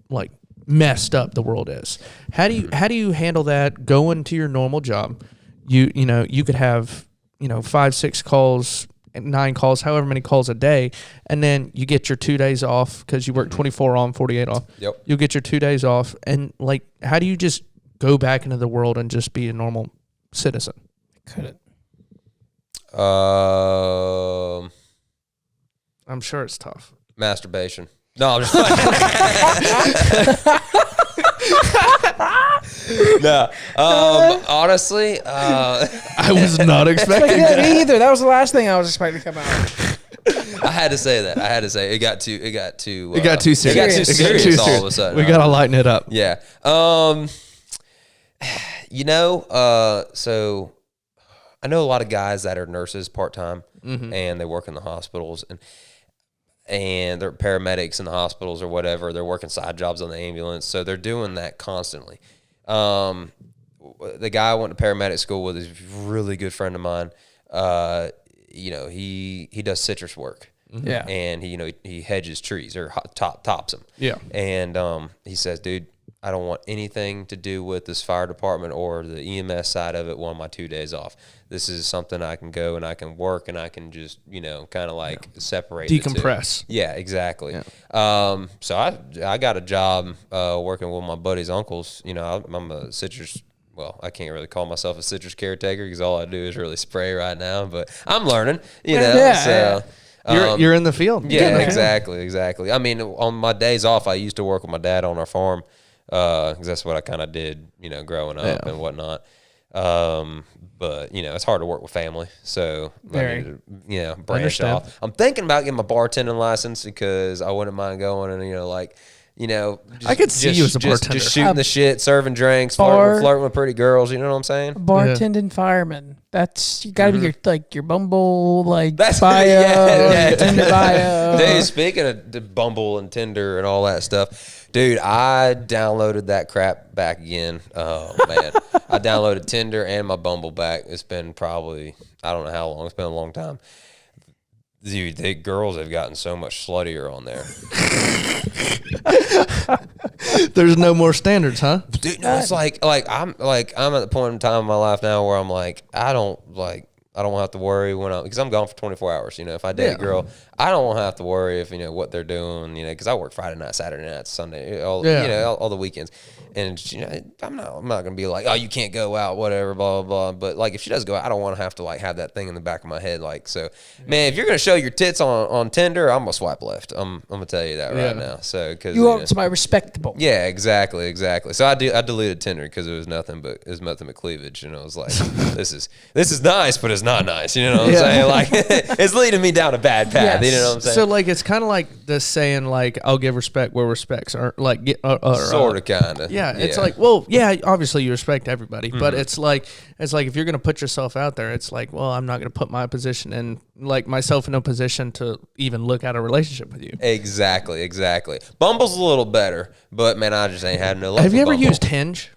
like messed up the world is. How do you handle that going to your normal job? You know, you could have, you know, 5, 6 calls, 9 calls, however many calls a day, and then you get your 2 days off because you work 24 on, 48 off. Yep. You'll get your 2 days off, and like, how do you just go back into the world and just be a normal citizen? Couldn't. I'm sure it's tough. Masturbation. No, I'm just playing. No, honestly, I was not expecting Yeah, that. me either. That was the last thing I was expecting to come out. I had to say that. it got too It got too serious. It got too serious all of a sudden. We gotta lighten it up. Yeah. You know, so I know a lot of guys that are nurses part-time, and they work in the hospitals, and they're paramedics in the hospitals or whatever. They're working side jobs on the ambulance, so they're doing that constantly. The guy I went to paramedic school with is a really good friend of mine. You know, he does citrus work. Yeah. And he hedges trees or tops them. Yeah. And he says, dude, I don't want anything to do with this fire department or the EMS side of it on my 2 days off. This is something I can go and I can work and I can just, you know, kind of like separate the two. Decompress. Yeah, exactly. Yeah. So I got a job working with my buddy's uncles. You know, I'm a citrus. Well, I can't really call myself a citrus caretaker because all I do is really spray right now. But I'm learning. You know. Yeah, So, You're in the field. yeah, exactly. I mean, on my days off, I used to work with my dad on our farm because that's what I kind of did, you know, growing up and whatnot. But, you know, it's hard to work with family. So, I need to, you know, branch off. I'm thinking about getting my bartending license because I wouldn't mind going and, you know, like, you know, I could see you as a bartender. Just shooting the shit, serving drinks, Bar- flirting with pretty girls. You know what I'm saying? Bartending fireman. That's, you gotta be your Bumble, like, That's bio, yeah. Tinder bio. Dude, speaking of the Bumble and Tinder and all that stuff, dude, I downloaded that crap back again. Oh man, I downloaded Tinder and my Bumble back. It's been probably, I don't know how long. It's been a long time. Dude, the girls have gotten so much sluttier on there. There's no more standards, huh? Dude, no, it's like I'm at the point in time in my life now where I'm like, I don't I don't want to have to worry because I'm gone for 24 hours. You know, if I date a girl, I don't want to have to worry if, you know, what they're doing, you know, because I work Friday night, Saturday night, Sunday, you know, all the weekends. And, you know, I'm not going to be like, oh, you can't go out, whatever, blah, blah, blah. But, like, if she does go out, I don't want to have to, like, have that thing in the back of my head. Like, so, man, if you're going to show your tits on Tinder, I'm going to swipe left. I'm going to tell you that right now. So, because You want somebody respectable. yeah, exactly. So I deleted Tinder because it was nothing but cleavage, and I was like, this is nice, but it's not nice. You know what I'm saying? Like, it's leading me down a bad path. Yes. You know what I'm saying? So like it's kind of like the saying like I'll give respect where respects are like sort of, kind of. Yeah, it's like, well, yeah, obviously you respect everybody, but it's like if you're gonna put yourself out there, it's like, well, I'm not gonna put myself in a position to even look at a relationship with you. Exactly. Bumble's a little better, but man, I just ain't had no luck. Have you with ever Bumble. used Hinge?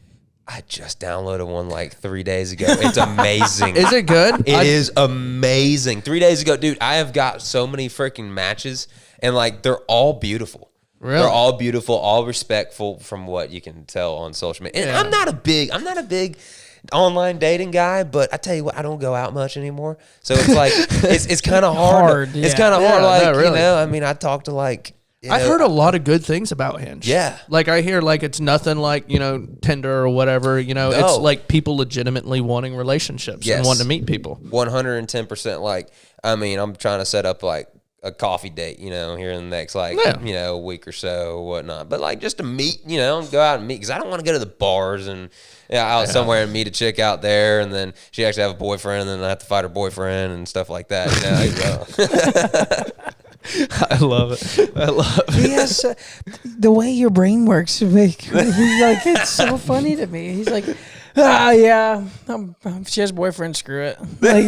I just downloaded one like 3 days ago. It's amazing. Is it good? It is amazing. 3 days ago, dude, I have got so many freaking matches, and like they're all beautiful. Really? They're all beautiful, all respectful from what you can tell on social media. And I'm not a big online dating guy, but I tell you what, I don't go out much anymore. So it's like it's kind of hard. It's kind of hard. Like, no, really. you know, I mean, I talk to like. I've heard a lot of good things about Hinge. Yeah. Like I hear like it's nothing like, you know, Tinder or whatever, you know, it's like people legitimately wanting relationships and wanting to meet people. 110%. Like, I mean, I'm trying to set up like a coffee date, you know, here in the next you know, week or so or whatnot. But like just to meet, you know, go out and meet, because I don't want to go to the bars and out somewhere and meet a chick out there, and then she actually have a boyfriend, and then I have to fight her boyfriend and stuff like that. You know? I love it. Yes, the way your brain works, he's like, it's so funny to me. He's like, yeah, she has a boyfriend, screw it. Like,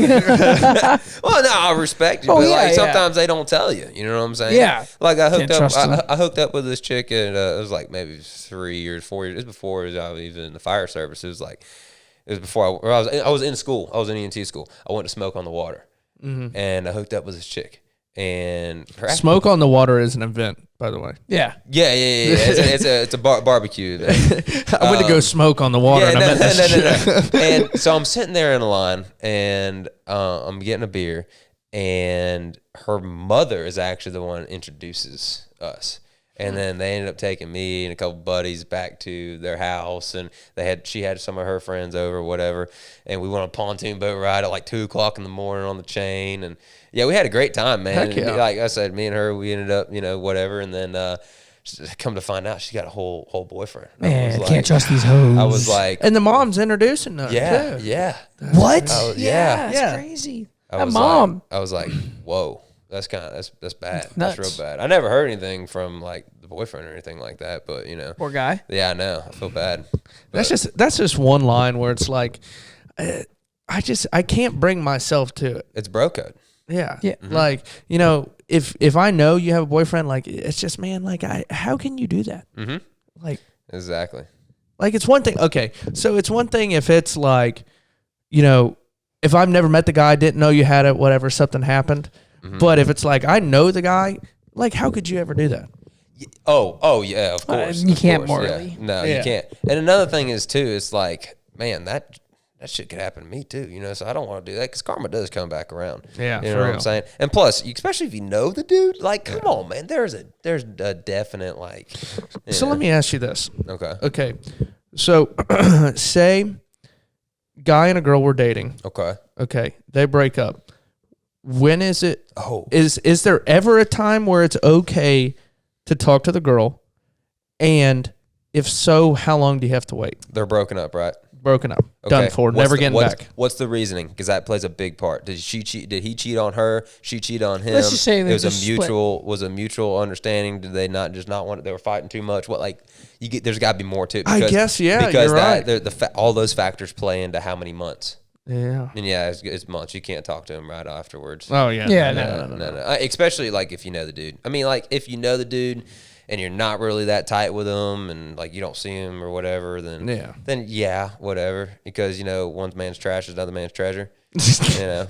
well, no, I respect you, but like sometimes they don't tell you. You know what I'm saying? Yeah. Like I hooked Can't up. I hooked up with this chick, and it was like maybe 3 years, 4 years. It was before I was even in the fire service. It was before I was in school. I was in ENT school. I went to smoke on the water, and I hooked up with this chick. And Smoke on the Water is an event, by the way. yeah. It's a barbecue. I went to go smoke on the water. No. And so I'm sitting there in a line, and I'm getting a beer, and her mother is actually the one that introduces us. And then they ended up taking me and a couple buddies back to their house, and she had some of her friends over, whatever. And we went on a pontoon boat ride at like 2:00 in the morning on the chain, and yeah, we had a great time, man. Heck yeah. Like I said, me and her, we ended up, you know, whatever. And then come to find out, she got a whole boyfriend. Man, can't trust these hoes. I was like, And the mom's introducing her. yeah, too. yeah. What? Yeah. That's crazy. I That was mom. I was like, whoa, that's bad. Nuts. That's real bad. I never heard anything from like the boyfriend or anything like that, but you know, Poor guy. yeah, I know. I feel bad. That's just one line where it's like, I can't bring myself to it. It's bro code. Yeah. Yeah. Like, you know, if I know you have a boyfriend, like it's just, man, like how can you do that? Mm-hmm. Like Exactly. Like it's one thing. Okay. So it's one thing if it's like, you know, if I've never met the guy, didn't know you had it, whatever, something happened. Mm-hmm. But if it's like, I know the guy, like, how could you ever do that? Oh yeah, of course. You of can't course, morally. yeah. No, Yeah. you can't. And another thing is too, it's like, man, that shit could happen to me too, you know. So I don't want to do that because karma does come back around. Yeah, you know for what real. I'm saying. And plus, especially if you know the dude, like, come on, man. There's a definite like. So let me ask you this. Okay. Okay. So say guy and a girl were dating. Okay. Okay. They break up. When is it? Oh. Is there ever a time where it's okay to talk to the girl? And if so, how long do you have to wait? They're broken up, right? Broken up. Done for. Never getting back. What's the reasoning? Because that plays a big part. Did she cheat? Did he cheat on her? She cheat on him? Let's just say they it was just was a mutual understanding. Did they not want it? They were fighting too much. What, like, you get? There's got to be more to it. I guess, yeah, Because you're right. all those factors play into how many months. Yeah. And yeah, it's months. You can't talk to him right afterwards. Oh yeah. Yeah, No. Especially like if you know the dude. I mean, like if you know the dude and you're not really that tight with him, and like you don't see him or whatever, then yeah, whatever. Because you know, one man's trash is another man's treasure. You know.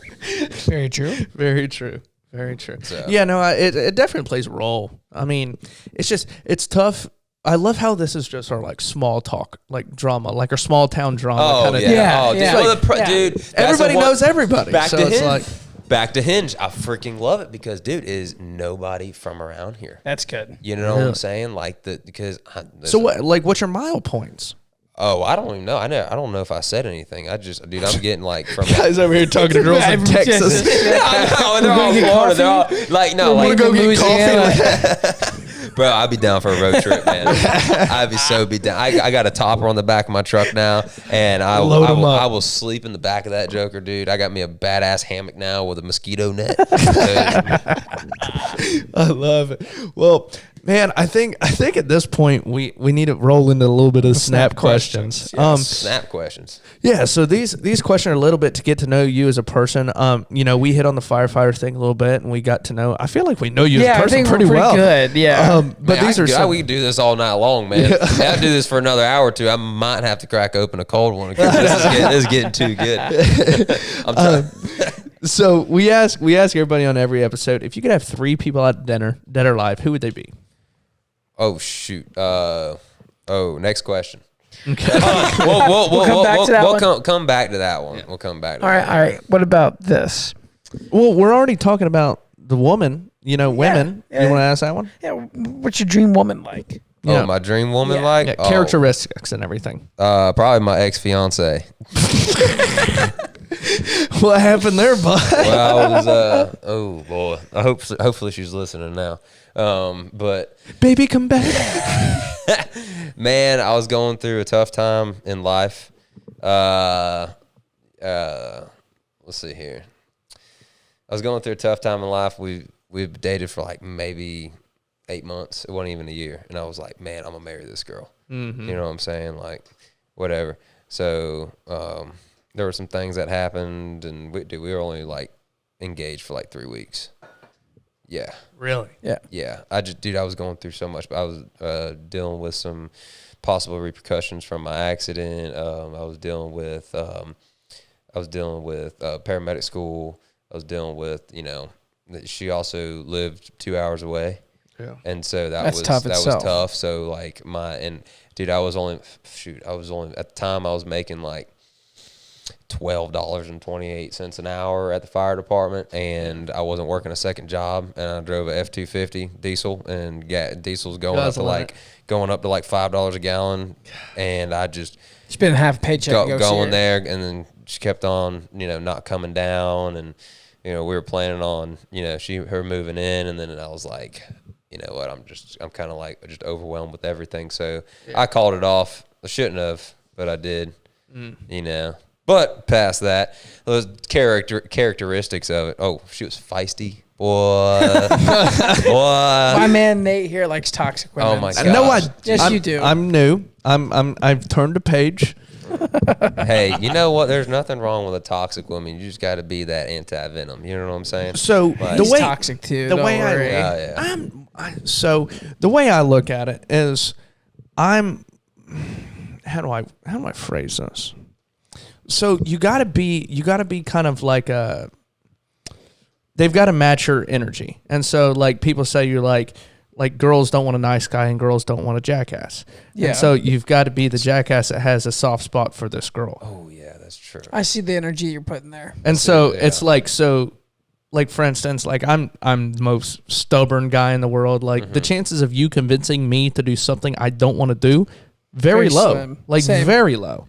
Very true. Very true. Very true. So. Yeah, no, it definitely plays a role. I mean, it's tough I love how this is just our like small talk, like drama, like our small town drama. Oh kind of yeah. Yeah, Oh, dude. yeah. Well, Yeah. dude. that's Everybody the one- knows everybody. Back so to it's Hinge. like, Back to Hinge. I freaking love it because, dude, is nobody from around here. That's good. You know what I'm saying? Like so what? Like, what's your mile points? Oh, I don't even know. I don't know if I said anything. Dude, I'm getting like from. Guys over here talking to girls in Texas. I know, they're all Florida. They're all like, no, Wanna like, go get coffee? bro, I'd be down for a road trip, man. I'd be down. I got a topper on the back of my truck now, and I Load 'em up. I will sleep in the back of that joker, dude. I got me a badass hammock now with a mosquito net. I love it. Well, man, I think at this point we need to roll into a little bit of snap questions. Snap questions. Yeah, so these questions are a little bit to get to know you as a person. You know, we hit on the firefighter thing a little bit, and we got to know. I feel like we know you as a person pretty well. Good. Yeah. But Man, these are some, we could do this all night long, man. If I do this for another hour or two, I might have to crack open a cold one because this is getting too good. I'm trying. So we ask everybody on every episode, if you could have 3 people at dinner, dead or alive, who would they be? Oh shoot. Next question. Okay. We'll come back to that one. come back to that one. We'll come back to all that. right. What about this? Well, we're already talking about the woman. You know, women. Yeah. You want to ask that one? Yeah. What's your dream woman like? Yeah. Oh, my dream woman, Yeah. like Yeah, characteristics and everything. probably my ex-fiance. What happened there, bud? Well, I was oh boy. Hopefully she's listening now. But Baby, come back. man, I was going through a tough time in life. Let's see here. I was going through a tough time in life. We've dated for like maybe 8 months. It wasn't even a year. And I was like, man, I'm gonna marry this girl. Mm-hmm. You know what I'm saying? Like, whatever. So there were some things that happened, and we were only like engaged for like 3 weeks. Yeah. Really? Yeah. Yeah, I was going through so much, but I was dealing with some possible repercussions from my accident. I was dealing with paramedic school. I was dealing with, she also lived 2 hours away. Yeah. And so that was tough. So like I was only at the time I was making like $12.28 an hour at the fire department, and I wasn't working a second job, and I drove a F-250 diesel, and diesel's going up to like $5 a gallon, and I just Spend half a paycheck going there, and then she kept on not coming down, and we were planning on her moving in, and then I was like, you know what, I'm kind of like just overwhelmed with everything, so I called it off. I shouldn't have, but I did. But past that, those characteristics of it. Oh, she was feisty. What? My man Nate here likes toxic women. Oh my so- god. No, Yes, you do. I'm new. I've turned a page. Hey, you know what? There's nothing wrong with a toxic woman. You just got to be that anti-venom. You know what I'm saying? So Like- the He's way toxic too. the don't way worry. so the way I look at it is, how do I phrase this? So you gotta be kind of like they've got to match your energy, and so like people say you're like girls don't want a nice guy and girls don't want a jackass. Yeah. And so you've got to be the jackass that has a soft spot for this girl. Oh yeah, that's true. I see the energy you're putting there. And so Yeah. it's like, for instance, like I'm the most stubborn guy in the world. Like the chances of you convincing me to do something I don't want to do, very Very low, slim. like Same. very low.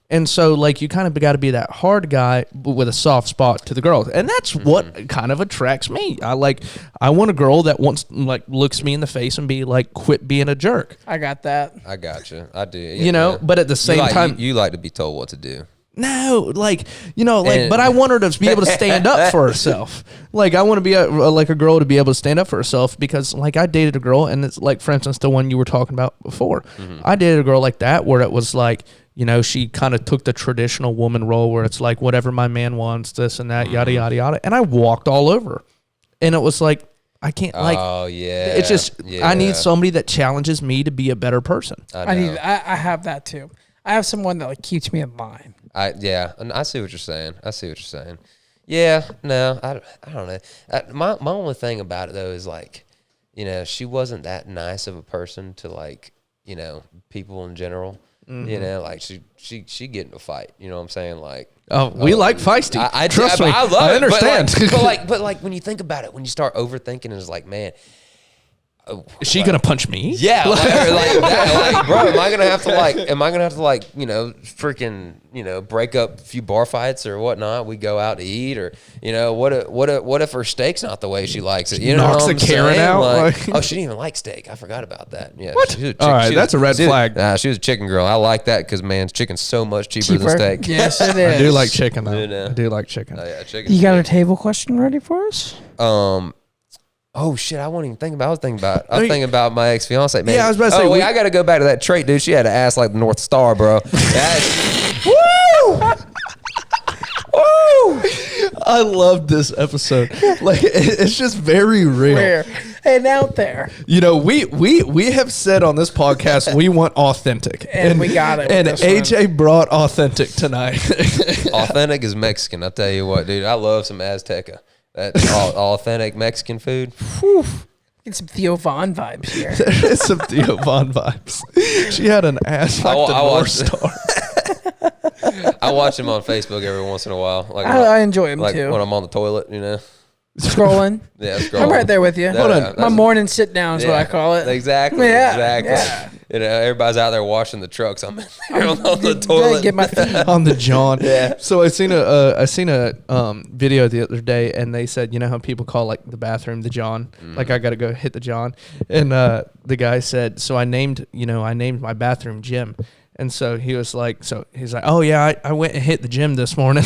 And so like you kind of got to be that hard guy but with a soft spot to the girls. And that's what kind of attracts me. I want a girl that looks me in the face and be like, quit being a jerk. I got that. I got you. I do. Yeah. But at the same time, you like to be told what to do. no, but And- I want her to be able to stand up for herself. Like, I want to be a girl to be able to stand up for herself because, like, I dated a girl, and it's like, for instance, the one you were talking about before. I dated a girl like that where it was like, she kind of took the traditional woman role where it's like, whatever my man wants, this and that, yada, yada, yada. And I walked all over her. And it was like, I can't, like, Oh yeah. it's just, Yeah. I need somebody that challenges me to be a better person. I have that too. I have someone that like keeps me in line. And I see what you're saying. Yeah, no, I don't know. My only thing about it though is like, she wasn't that nice of a person to like you know, people in general. You know, like she get in a fight. You know what I'm saying? Like, we like feisty. I Trust me, I love I it, understand. But like when you think about it, when you start overthinking, it's like, man, Is she gonna punch me? yeah, like that, like, bro, am I gonna have to like, you know, freaking, you know, break up a few bar fights or whatnot? We go out to eat, or, you know, what if her steak's not the way she likes it? You know, knocks what a I'm Karen saying? out, Like, like- oh, she didn't even like steak. I forgot about that. Yeah, What? She was All right, that's a red flag. Nah, she was a chicken girl. I like that because, man, chicken's so much cheaper than steak. Yes, it is. I do like chicken though. You know. I do like chicken. Oh, yeah, chicken. You got a table question ready for us? Oh shit! I wasn't even thinking about. I was thinking about my ex fiance. Man. Yeah, I was about to say, Oh, wait, we- I got to go back to that trait, dude. She had an ass like the North Star, bro. Woo! Woo! I love this episode. Like it's just very real. Where and out there, You know, we have said on this podcast we want authentic, and we got it. And with this AJ brought authentic tonight. Authentic is Mexican. I'll tell you what, dude. I love some Azteca. That's authentic Mexican food. one. Get some Theo Von vibes here. There is some Theo Von vibes. She had an ass like the I North watched- Star. I watch him on Facebook every once in a while. Like I enjoy him like too. when I'm on the toilet, you know. Scrolling. Yeah, scroll. I'm right there with you. Hold on. My morning sit down is what I call it. Exactly. Yeah, Exactly. yeah. You know, everybody's out there washing the trucks. I'm in there on the Gotta toilet. Get my feet. On the John. Yeah. So I seen a video the other day, and they said, you know how people call like the bathroom the John, like I gotta go hit the John, and the guy said, so I named my bathroom Jim. And so he's like, oh yeah, I went and hit the gym this morning.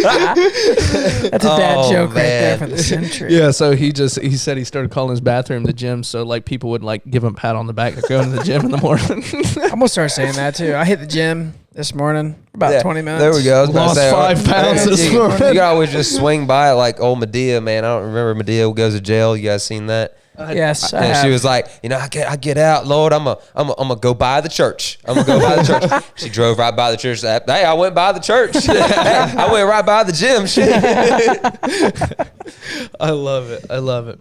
That's a dad joke right there man. for the century. Yeah, so he said he started calling his bathroom the gym, so like people would like give him a pat on the back for going to the gym in the morning. I'm gonna start saying that too. I hit the gym this morning for about Yeah, 20 minutes. There we go. I was about to Lost say, 5 pounds this you, morning. you can always just swing by it like old Medea, man. I don't remember Medea goes to jail. You guys seen that? Yes, I And have. she was like, you know, I get out, Lord. I'm gonna go by the church. I'm gonna go by the church. She drove right by the church. Hey, I went by the church. Hey, I went right by the gym. Shit. I love it.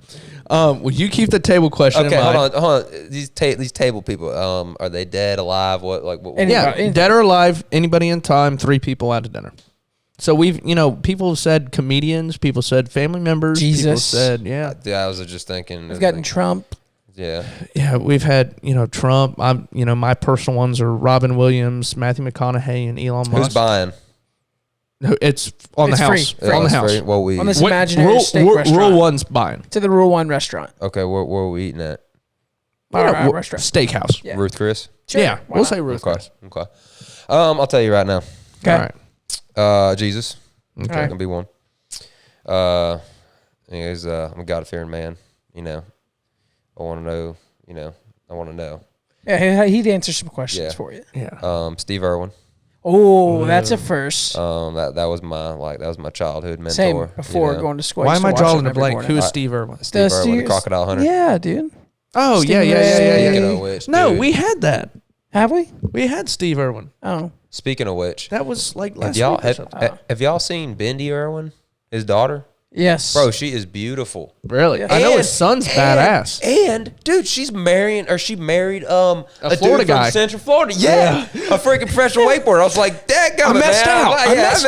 Will you keep the table question? Okay, in mind? hold on. These table people, are they dead, alive? What like? What, Any- Yeah, Anybody- dead or alive, anybody in time, 3 people out to dinner. So people have said comedians, people said family members, people Jesus. said, yeah, I was just thinking. We've gotten Trump. Yeah. we've had, Trump. My personal ones are Robin Williams, Matthew McConaughey, and Elon Musk. Who's buying? It's on It's the house. free. On the It's house. free. What we On this eat? imaginary steak restaurant. Rule one's buying. To the Rule 1 restaurant. Okay, where are we eating at? Our restaurant. Steakhouse. Yeah. Ruth Chris. Sure, Yeah, why we'll not? say Ruth. Okay. Okay. I'll tell you right now. Okay. All right. Jesus. Okay. All right. Gonna be one. Anyways, I'm a God-fearing man. I want to know. I want to know. Yeah, he'd answer some questions Yeah. for you. Yeah. Steve Irwin. Oh, that's a first. That was my childhood mentor. Same before going to school. Why used am to I watch drawing him a every blank? morning. Who is Steve Irwin? Steve The Irwin, the Steve- crocodile hunter. Yeah, dude. Oh, yeah. Speaking of which, Yeah. No, dude, we had that. Have we? We had Steve Irwin. Oh. Speaking of which, That was like have last y'all week or something. have y'all seen Bendy Irwin, his daughter? Yes. Bro, she is beautiful. Really? Yeah. I know his And- son's badass. And dude, she married a Florida dude guy. from Central Florida. Yeah, a freaking professional wakeboarder. I was like, that guy, I messed out. I messed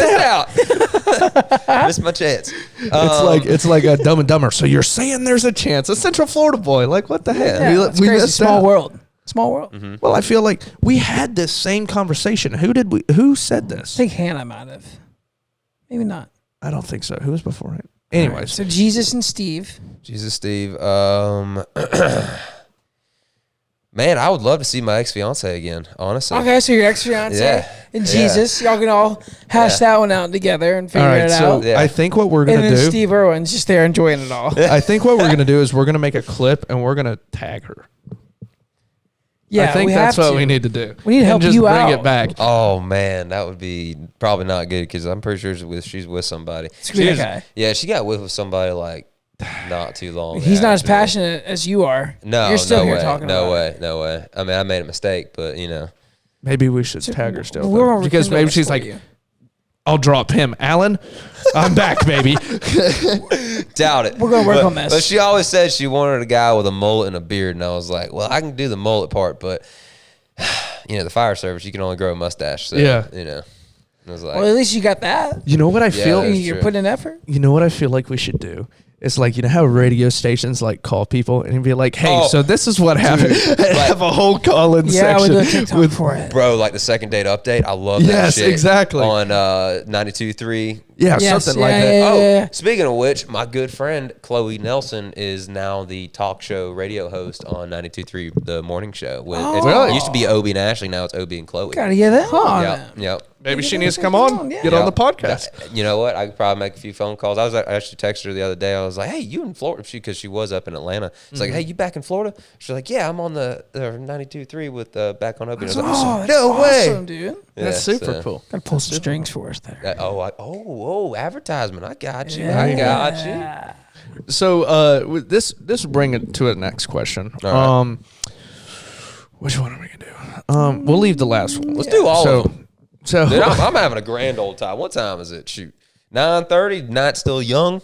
out. Missed my chance. It's like a Dumb and Dumber. So you're saying there's a chance? A Central Florida boy? Like what the heck? Yeah, it's crazy. missed Small out. world. Small world. Mm-hmm. Well, I feel like we had this same conversation. Who said I this? think Hannah might have. Maybe not. I don't think so. Who was before it? Anyways, So Jesus and Steve. Jesus, Steve. Man, I would love to see my ex-fiance again, honestly. Okay, so your ex-fiance Yeah. and Yeah. Jesus. Y'all can all hash that one out together and all figure right. it So out. Yeah. I think what we're And gonna then do. Steve Irwin's just there enjoying it all. I think what we're gonna do is we're gonna make a clip and we're gonna tag her. Yeah, I think we that's have what to. we need to do. We need to And help just you bring out. it back. Oh man, that would be probably not good because I'm pretty sure she's with somebody. It's gonna be She that was- guy. Yeah, she got with somebody like not too long. He's not as after. passionate as you are. No, You're still no here way, talking no about way, it. no way. I mean, I made a mistake, but Maybe we should tag her still we're though. gonna Because rekindle maybe this she's for like, you. I'll drop him. Alan, I'm back, baby. Doubt it. We're gonna work on this. But she always said she wanted a guy with a mullet and a beard, and I was like, well, I can do the mullet part, but the fire service, you can only grow a mustache. So, Yeah. I was like, Well, at least you got that. You know what I feel? that's You're true. putting in effort. You know what I feel like we should do? It's like, how radio stations like call people and be like, hey, Oh, so this is what happened. Have a whole call-in Yeah, section. we'll do a TikTok for it. bro, like the second date update. I love that Yes, shit. exactly. On 92.3. Yeah, Yes, something yeah, like that. yeah, Oh, yeah. speaking of which, my good friend Chloe Nelson is now the talk show radio host on 92.3, the morning show. It used to be Obie and Ashley, now it's Obie and Chloe. Gotta get that on. Yep. Maybe she needs to come on, Yeah. get on the podcast. You know what? I could probably make a few phone calls. I actually texted her the other day. I was like, "Hey, you in Florida?" Because she was up in Atlanta. It's like, "Hey, you back in Florida?" She's like, "Yeah, I'm on the 92.3 with back on Obie." I was like, Oh, that's "No way, awesome, dude. That's Yeah, super so- cool. Gotta pull some strings for us there. advertisement! I got you. Yeah. I got you. Yeah. So with this will bring it to a next question. All right. Which one are we gonna do? We'll leave the last one. Let's do all of them. So Dude, I'm having a grand old time. What time is it? Shoot, 9:30. Not still young.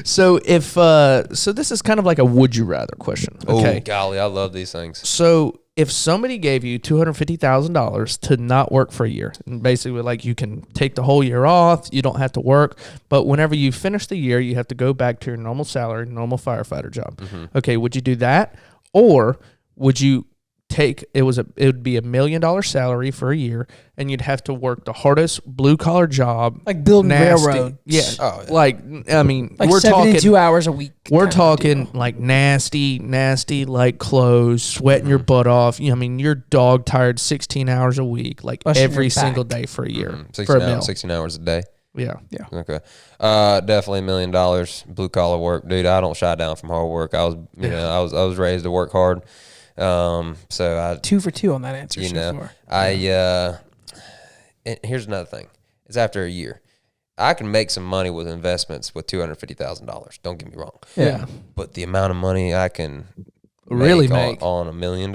so if so this is kind of like a would you rather question. Okay. Oh, golly, I love these things. So if somebody gave you $250,000 to not work for a year, and basically like you can take the whole year off, you don't have to work, but whenever you finish the year, you have to go back to your normal salary, normal firefighter job. Okay, would you do that, or would you take it would be $1 million salary for a year, and you'd have to work the hardest blue collar job, Like building nasty. railroads. Yeah. Oh, yeah. Like I mean, Like we're 72 talking hours a week. we're kind of talking deal. like nasty like clothes, sweating your butt off. I mean, you're dog tired 16 hours a week, like Busting every your back. single day for a year. For 16 a meal. hours, 16 hours a day. Yeah. Okay. Definitely $1 million. Blue collar work, dude. I don't shy down from hard work. I was, I was raised to work hard. So I, 2 for 2 on that answer. you so know, far. and here's another thing. It's after a year. I can make some money with investments with $250,000. Don't get me wrong. Yeah. But the amount of money I can Really make make. on $1 million,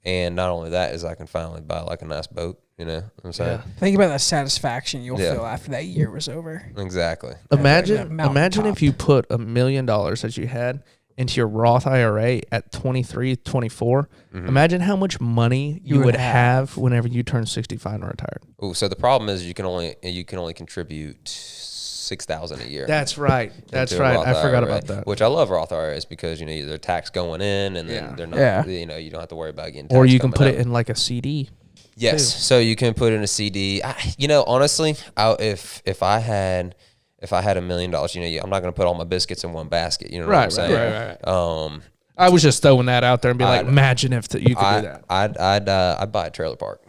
and not only that is I can finally buy like a nice boat. You know what I'm saying? Think about that satisfaction you'll Yeah. feel after that year was over. Exactly. Imagine mountaintop. if you put $1 million that you had into your Roth IRA at 23, 24. Imagine how much money you would have whenever you turn 65 and retired. Ooh, so the problem is you can only contribute $6,000 a year. That's right. That's into a right. Roth I forgot IRA, about that. Which I love Roth IRAs because they're tax going in, and then they're not. Yeah. You don't have to worry about getting. Tax Or you can coming put out. it in like a CD. Yes, too. so you can put in a CD. Honestly, if I had $1 million, I'm not going to put all my biscuits in one basket. You know what I'm saying? Right. I was just throwing that out there and be like, I'd- imagine if you could do that. I'd buy a trailer park.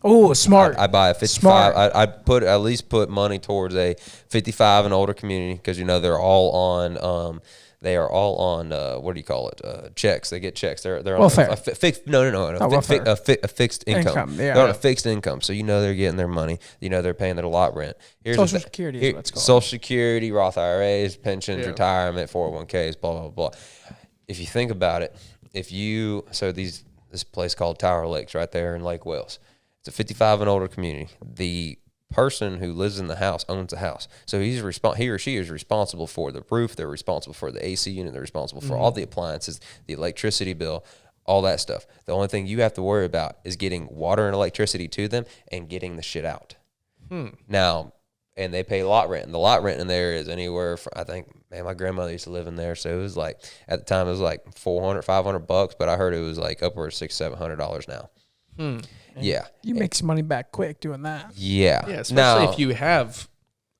Oh, smart. I'd buy a 55. Smart. I'd at least put money towards a 55 and older community because they're all on. They are all on what do you call it? Checks. They get checks. They're on Welfare. a fixed. No. welfare. A fixed income. Income, yeah. They're on a fixed income, so they're getting their money. They're paying their lot rent. Here's the Social thi- Security is here- what it's called. Social Security, Roth IRAs, pensions, retirement, 401ks, blah blah blah. If you think about it, this place called Tower Lakes right there in Lake Wales. It's a 55 and older community. The person who lives in the house owns the house, so he or she is responsible for the roof. They're responsible for the AC unit. They're responsible for all the appliances, the electricity bill, all that stuff. The only thing you have to worry about is getting water and electricity to them and getting the shit out. Now, and they pay lot rent, and the lot rent in there is anywhere from, I think, my grandmother used to live in there, so it was like, at the time it was like $400-$500, but I heard it was like upwards of $600-$700 now. Yeah. You make some money back quick doing that. Yeah. Yeah, especially Now, if you have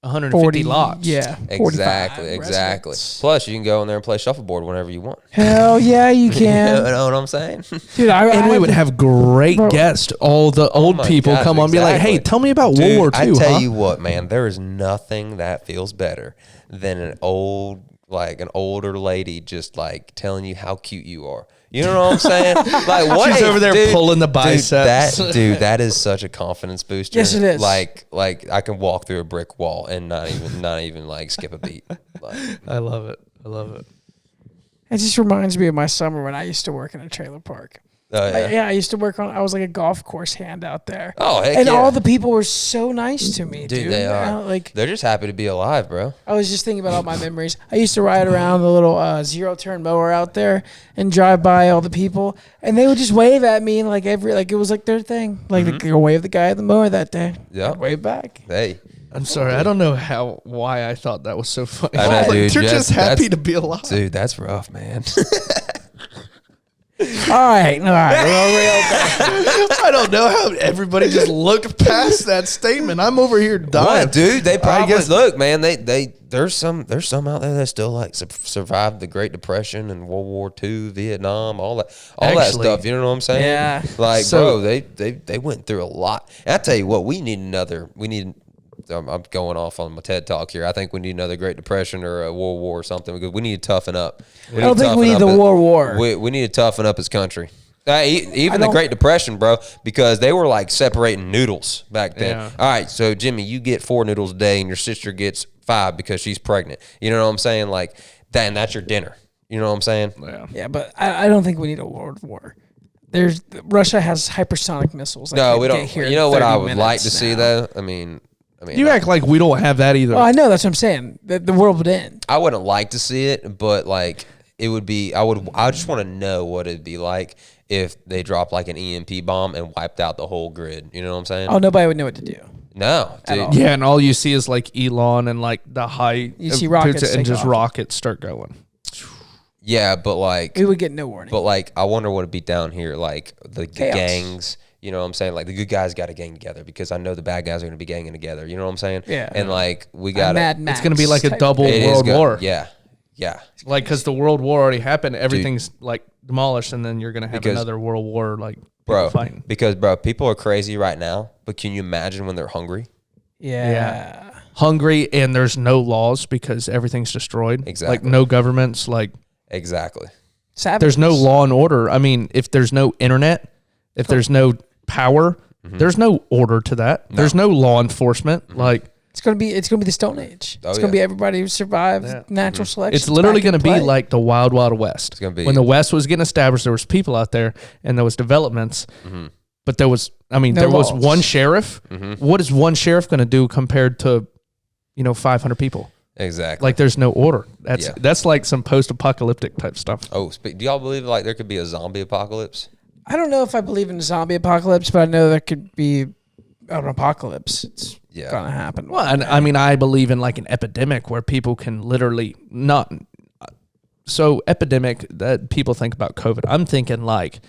150 lots. Yeah. 45 exactly. residents. Plus, you can go in there and play shuffleboard whenever you want. Hell yeah, you You can. know what I'm saying? Dude, And we would have great guests. All the old my people gosh, come on and be like, exactly. hey, tell me about Dude, World War II, I tell huh? you what, man, there is nothing that feels better than an older lady just like telling you how cute you are. You know what I'm saying? Like what? She's over there dude, pulling the dude, biceps. that is such a confidence booster. Yes, it is. Like I can walk through a brick wall and not even like skip a beat. Like, I love it. I love it. It just reminds me of my summer when I used to work in a trailer park. I used to work on. I was like a golf course hand out there. Oh, heck and yeah. all the people were so nice to me, dude. They are. Like, they're just happy to be alive, bro. I was just thinking about all my memories. I used to ride around the little zero-turn mower out there and drive by all the people, and they would just wave at me like it was like their thing. Like they wave the guy at the mower that day. Yeah. I'd wave back. Hey. I'm sorry. I don't know why I thought that was so funny. I know, Like, dude, they're just happy that's- to be alive. Dude, that's rough, man. All right. I don't know how everybody just looked past that statement. I'm over here dying. What, dude? They probably guess- look, man. There's some out there that still like survived the Great Depression and World War II, Vietnam, all that Actually, stuff. You know what I'm saying? Yeah. Like, So- bro, they went through a lot. And I tell you what, I'm going off on my TED talk here. I think we need another Great Depression or a World War or something because we need to toughen up. I don't think we need the war. We need to toughen up as country. Even the Great Depression, bro, because they were like separating noodles back then. Yeah. All right, so Jimmy, you get 4 noodles a day, and your sister gets 5 because she's pregnant. You know what I'm saying? Like that, and that's your dinner. You know what I'm saying? Yeah, but I don't think we need a world war. Russia has hypersonic missiles. No, we don't. You know what I would like to see though? I mean, You act like we don't have that either. Oh, I know. That's what I'm saying. The world would end. I wouldn't like to see it, but like it would be. I just want to know what it'd be like if they dropped like an EMP bomb and wiped out the whole grid. You know what I'm saying? Oh, nobody would know what to do. No, dude. all. Yeah, and all you see is like Elon and like the height. You see rockets and take just off. rockets start going. Yeah, but like, We would get no warning. but like, I wonder what it'd be down here. Like the Chaos. gangs. You know what I'm saying? Like the good guys got to gang together because I know the bad guys are going to be ganging together. You know what I'm saying? Yeah. And like we A got Mad Max It's going to be like a type double thing. world war. Yeah, yeah. Like, because the world war already happened, everything's like demolished, and then you're going to have Because- another world war, like people Bro, fighting. because bro, people are crazy right now. But can you imagine when they're hungry? Yeah. Hungry, and there's no laws because everything's destroyed. Exactly. Like, no governments, like, Exactly. Savages. there's no law and order. I mean, if there's no internet, if there's no power, there's no order to that. There's no law enforcement. Like, It's gonna be the Stone Age. Oh, it's gonna yeah. be everybody who survived natural selection. it's literally going to be like the Wild Wild West. It's gonna be- when the West was getting established, there was people out there and there was developments, but there was, I mean, No there was laws. one sheriff. What is one sheriff going to do compared to, 500 people? Exactly. Like, there's no order. Yeah. That's like some post-apocalyptic type stuff. do y'all believe like there could be a zombie apocalypse? I don't know if I believe in a zombie apocalypse, but I know there could be an apocalypse. It's Yeah. gonna happen. Well, and I mean, I believe in like an epidemic where people can literally not. So epidemic that people think about COVID. I'm thinking like,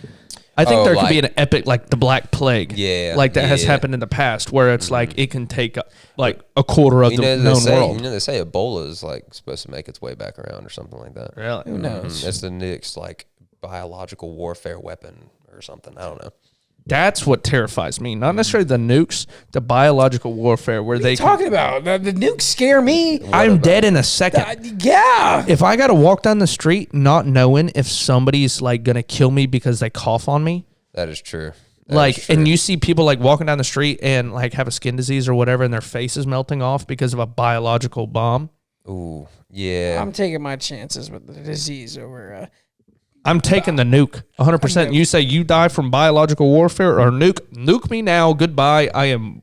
I think Oh, there could like- be an epic like the Black Plague. Yeah, like that has yeah. happened in the past where it's like it can take like a quarter of You the know, known they world. say Ebola is like supposed to make its way back around or something like that. Really? Who knows? It's the next like biological warfare weapon or something. I don't know. That's what terrifies me. Not necessarily the nukes, the biological warfare where they. Talking about the nukes scare me. I'm dead in a second. Yeah. If I got to walk down the street not knowing if somebody's like gonna kill me because they cough on me, That is true. That like, is true. and you see people like walking down the street and like have a skin disease or whatever, and their face is melting off because of a biological bomb. Ooh, yeah. I'm taking my chances with the disease over. I'm taking the nuke 100%. You say you die from biological warfare or nuke me now. Goodbye. I am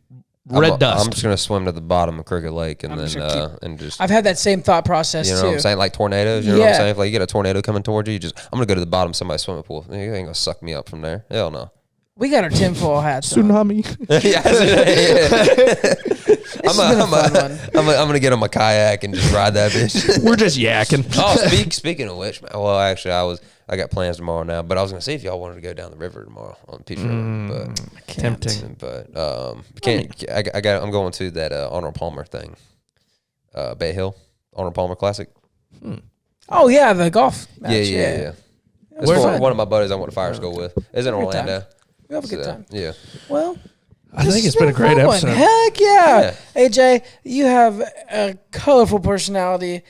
red dust. I'm just gonna swim to the bottom of Crooked Lake and just then gonna and just I've had that same thought process you know too. what I'm saying, like tornadoes. You know what Yeah. I'm saying? If like you get a tornado coming towards you, I'm gonna go to the bottom of somebody's swimming pool. You ain't gonna suck me up from there. Hell no. We got our tinfoil hats on. Tsunami. This has been a fun one. I'm gonna get on my kayak and just ride that bitch. We're just yakking. Oh, speaking of which, man, well, actually, I got plans tomorrow now, but I was gonna see if y'all wanted to go down the river tomorrow on Peach River, but Tempting. I'm going to that Arnold Palmer thing, Bay Hill Arnold Palmer Classic. Oh yeah, the golf match. Yeah. It's Where's for that? one of my buddies I went to fire school with. It's in Good time. Orlando. We have a good So, time. Yeah. Well, I this think has it's been a great fun one. episode. Heck yeah. AJ, you have a colorful personality.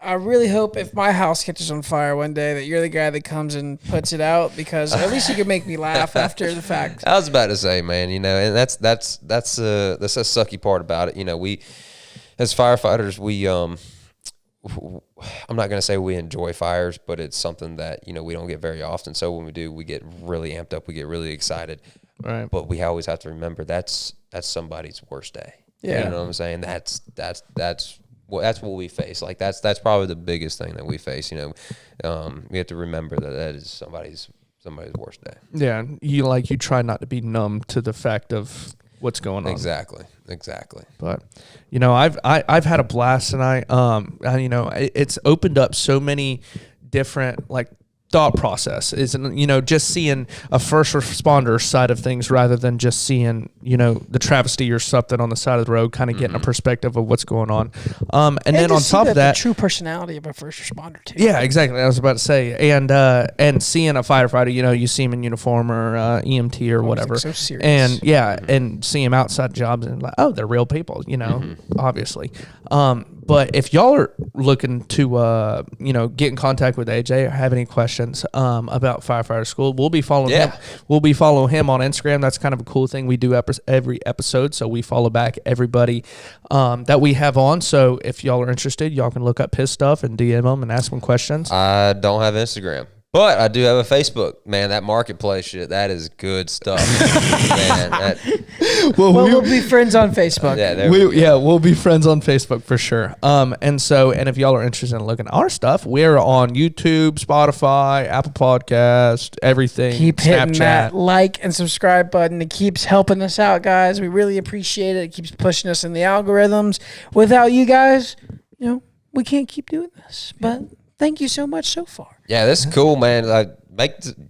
I really hope if my house catches on fire one day that you're the guy that comes and puts it out, because at least you can make me laugh after the fact. I was about to say, man, and that's a sucky part about it. We, as firefighters, I'm not going to say we enjoy fires, but it's something that, we don't get very often. So when we do, we get really amped up. We get really excited. Right. But we always have to remember that's somebody's worst day. Yeah. You know what I'm saying? That's what we face. Like that's probably the biggest thing that we face. We have to remember that is somebody's worst day. Yeah. You try not to be numb to the fact of what's going on. Exactly. But I've had a blast tonight. It's opened up so many different thought process isn't just seeing a first responder side of things rather than just seeing the travesty or something on the side of the road, kind of getting a perspective of what's going on, and then on top of that, the true personality of a first responder too. Yeah, exactly. I was about to say, and seeing a firefighter, you see him in uniform or EMT or whatever, so serious. and and see him outside jobs and they're real people, obviously. But if y'all are looking to, get in contact with AJ or have any questions about firefighter school, we'll be following him. We'll be following him on Instagram. That's kind of a cool thing we do every episode. So we follow back everybody that we have on. So if y'all are interested, y'all can look up his stuff and DM him and ask him questions. I don't have Instagram. But I do have a Facebook. Man, that marketplace shit, that is good stuff. Man, we'll be friends on Facebook. We'll be friends on Facebook for sure. And if y'all are interested in looking at our stuff, we're on YouTube, Spotify, Apple Podcast, everything. Keep hitting Snapchat. that like and subscribe button. It keeps helping us out, guys. We really appreciate it. It keeps pushing us in the algorithms. Without you guys, we can't keep doing this. But thank you so much so far. Yeah, this is cool, man.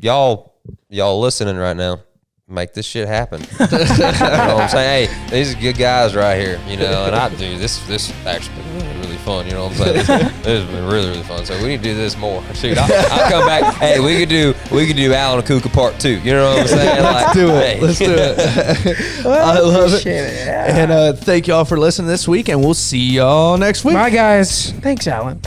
Y'all listening right now, make this shit happen. You know what I'm saying? Hey, these are good guys right here. And I do this actually been really fun. You know what I'm saying? This has been really, really fun. So we need to do this more. Dude, I'll come back. Hey, we could do Alan Akouka Part 2. You know what I'm saying? Let's do it. I love it. Yeah. And thank y'all for listening this week, and we'll see y'all next week. Bye, guys. Thanks, Alan.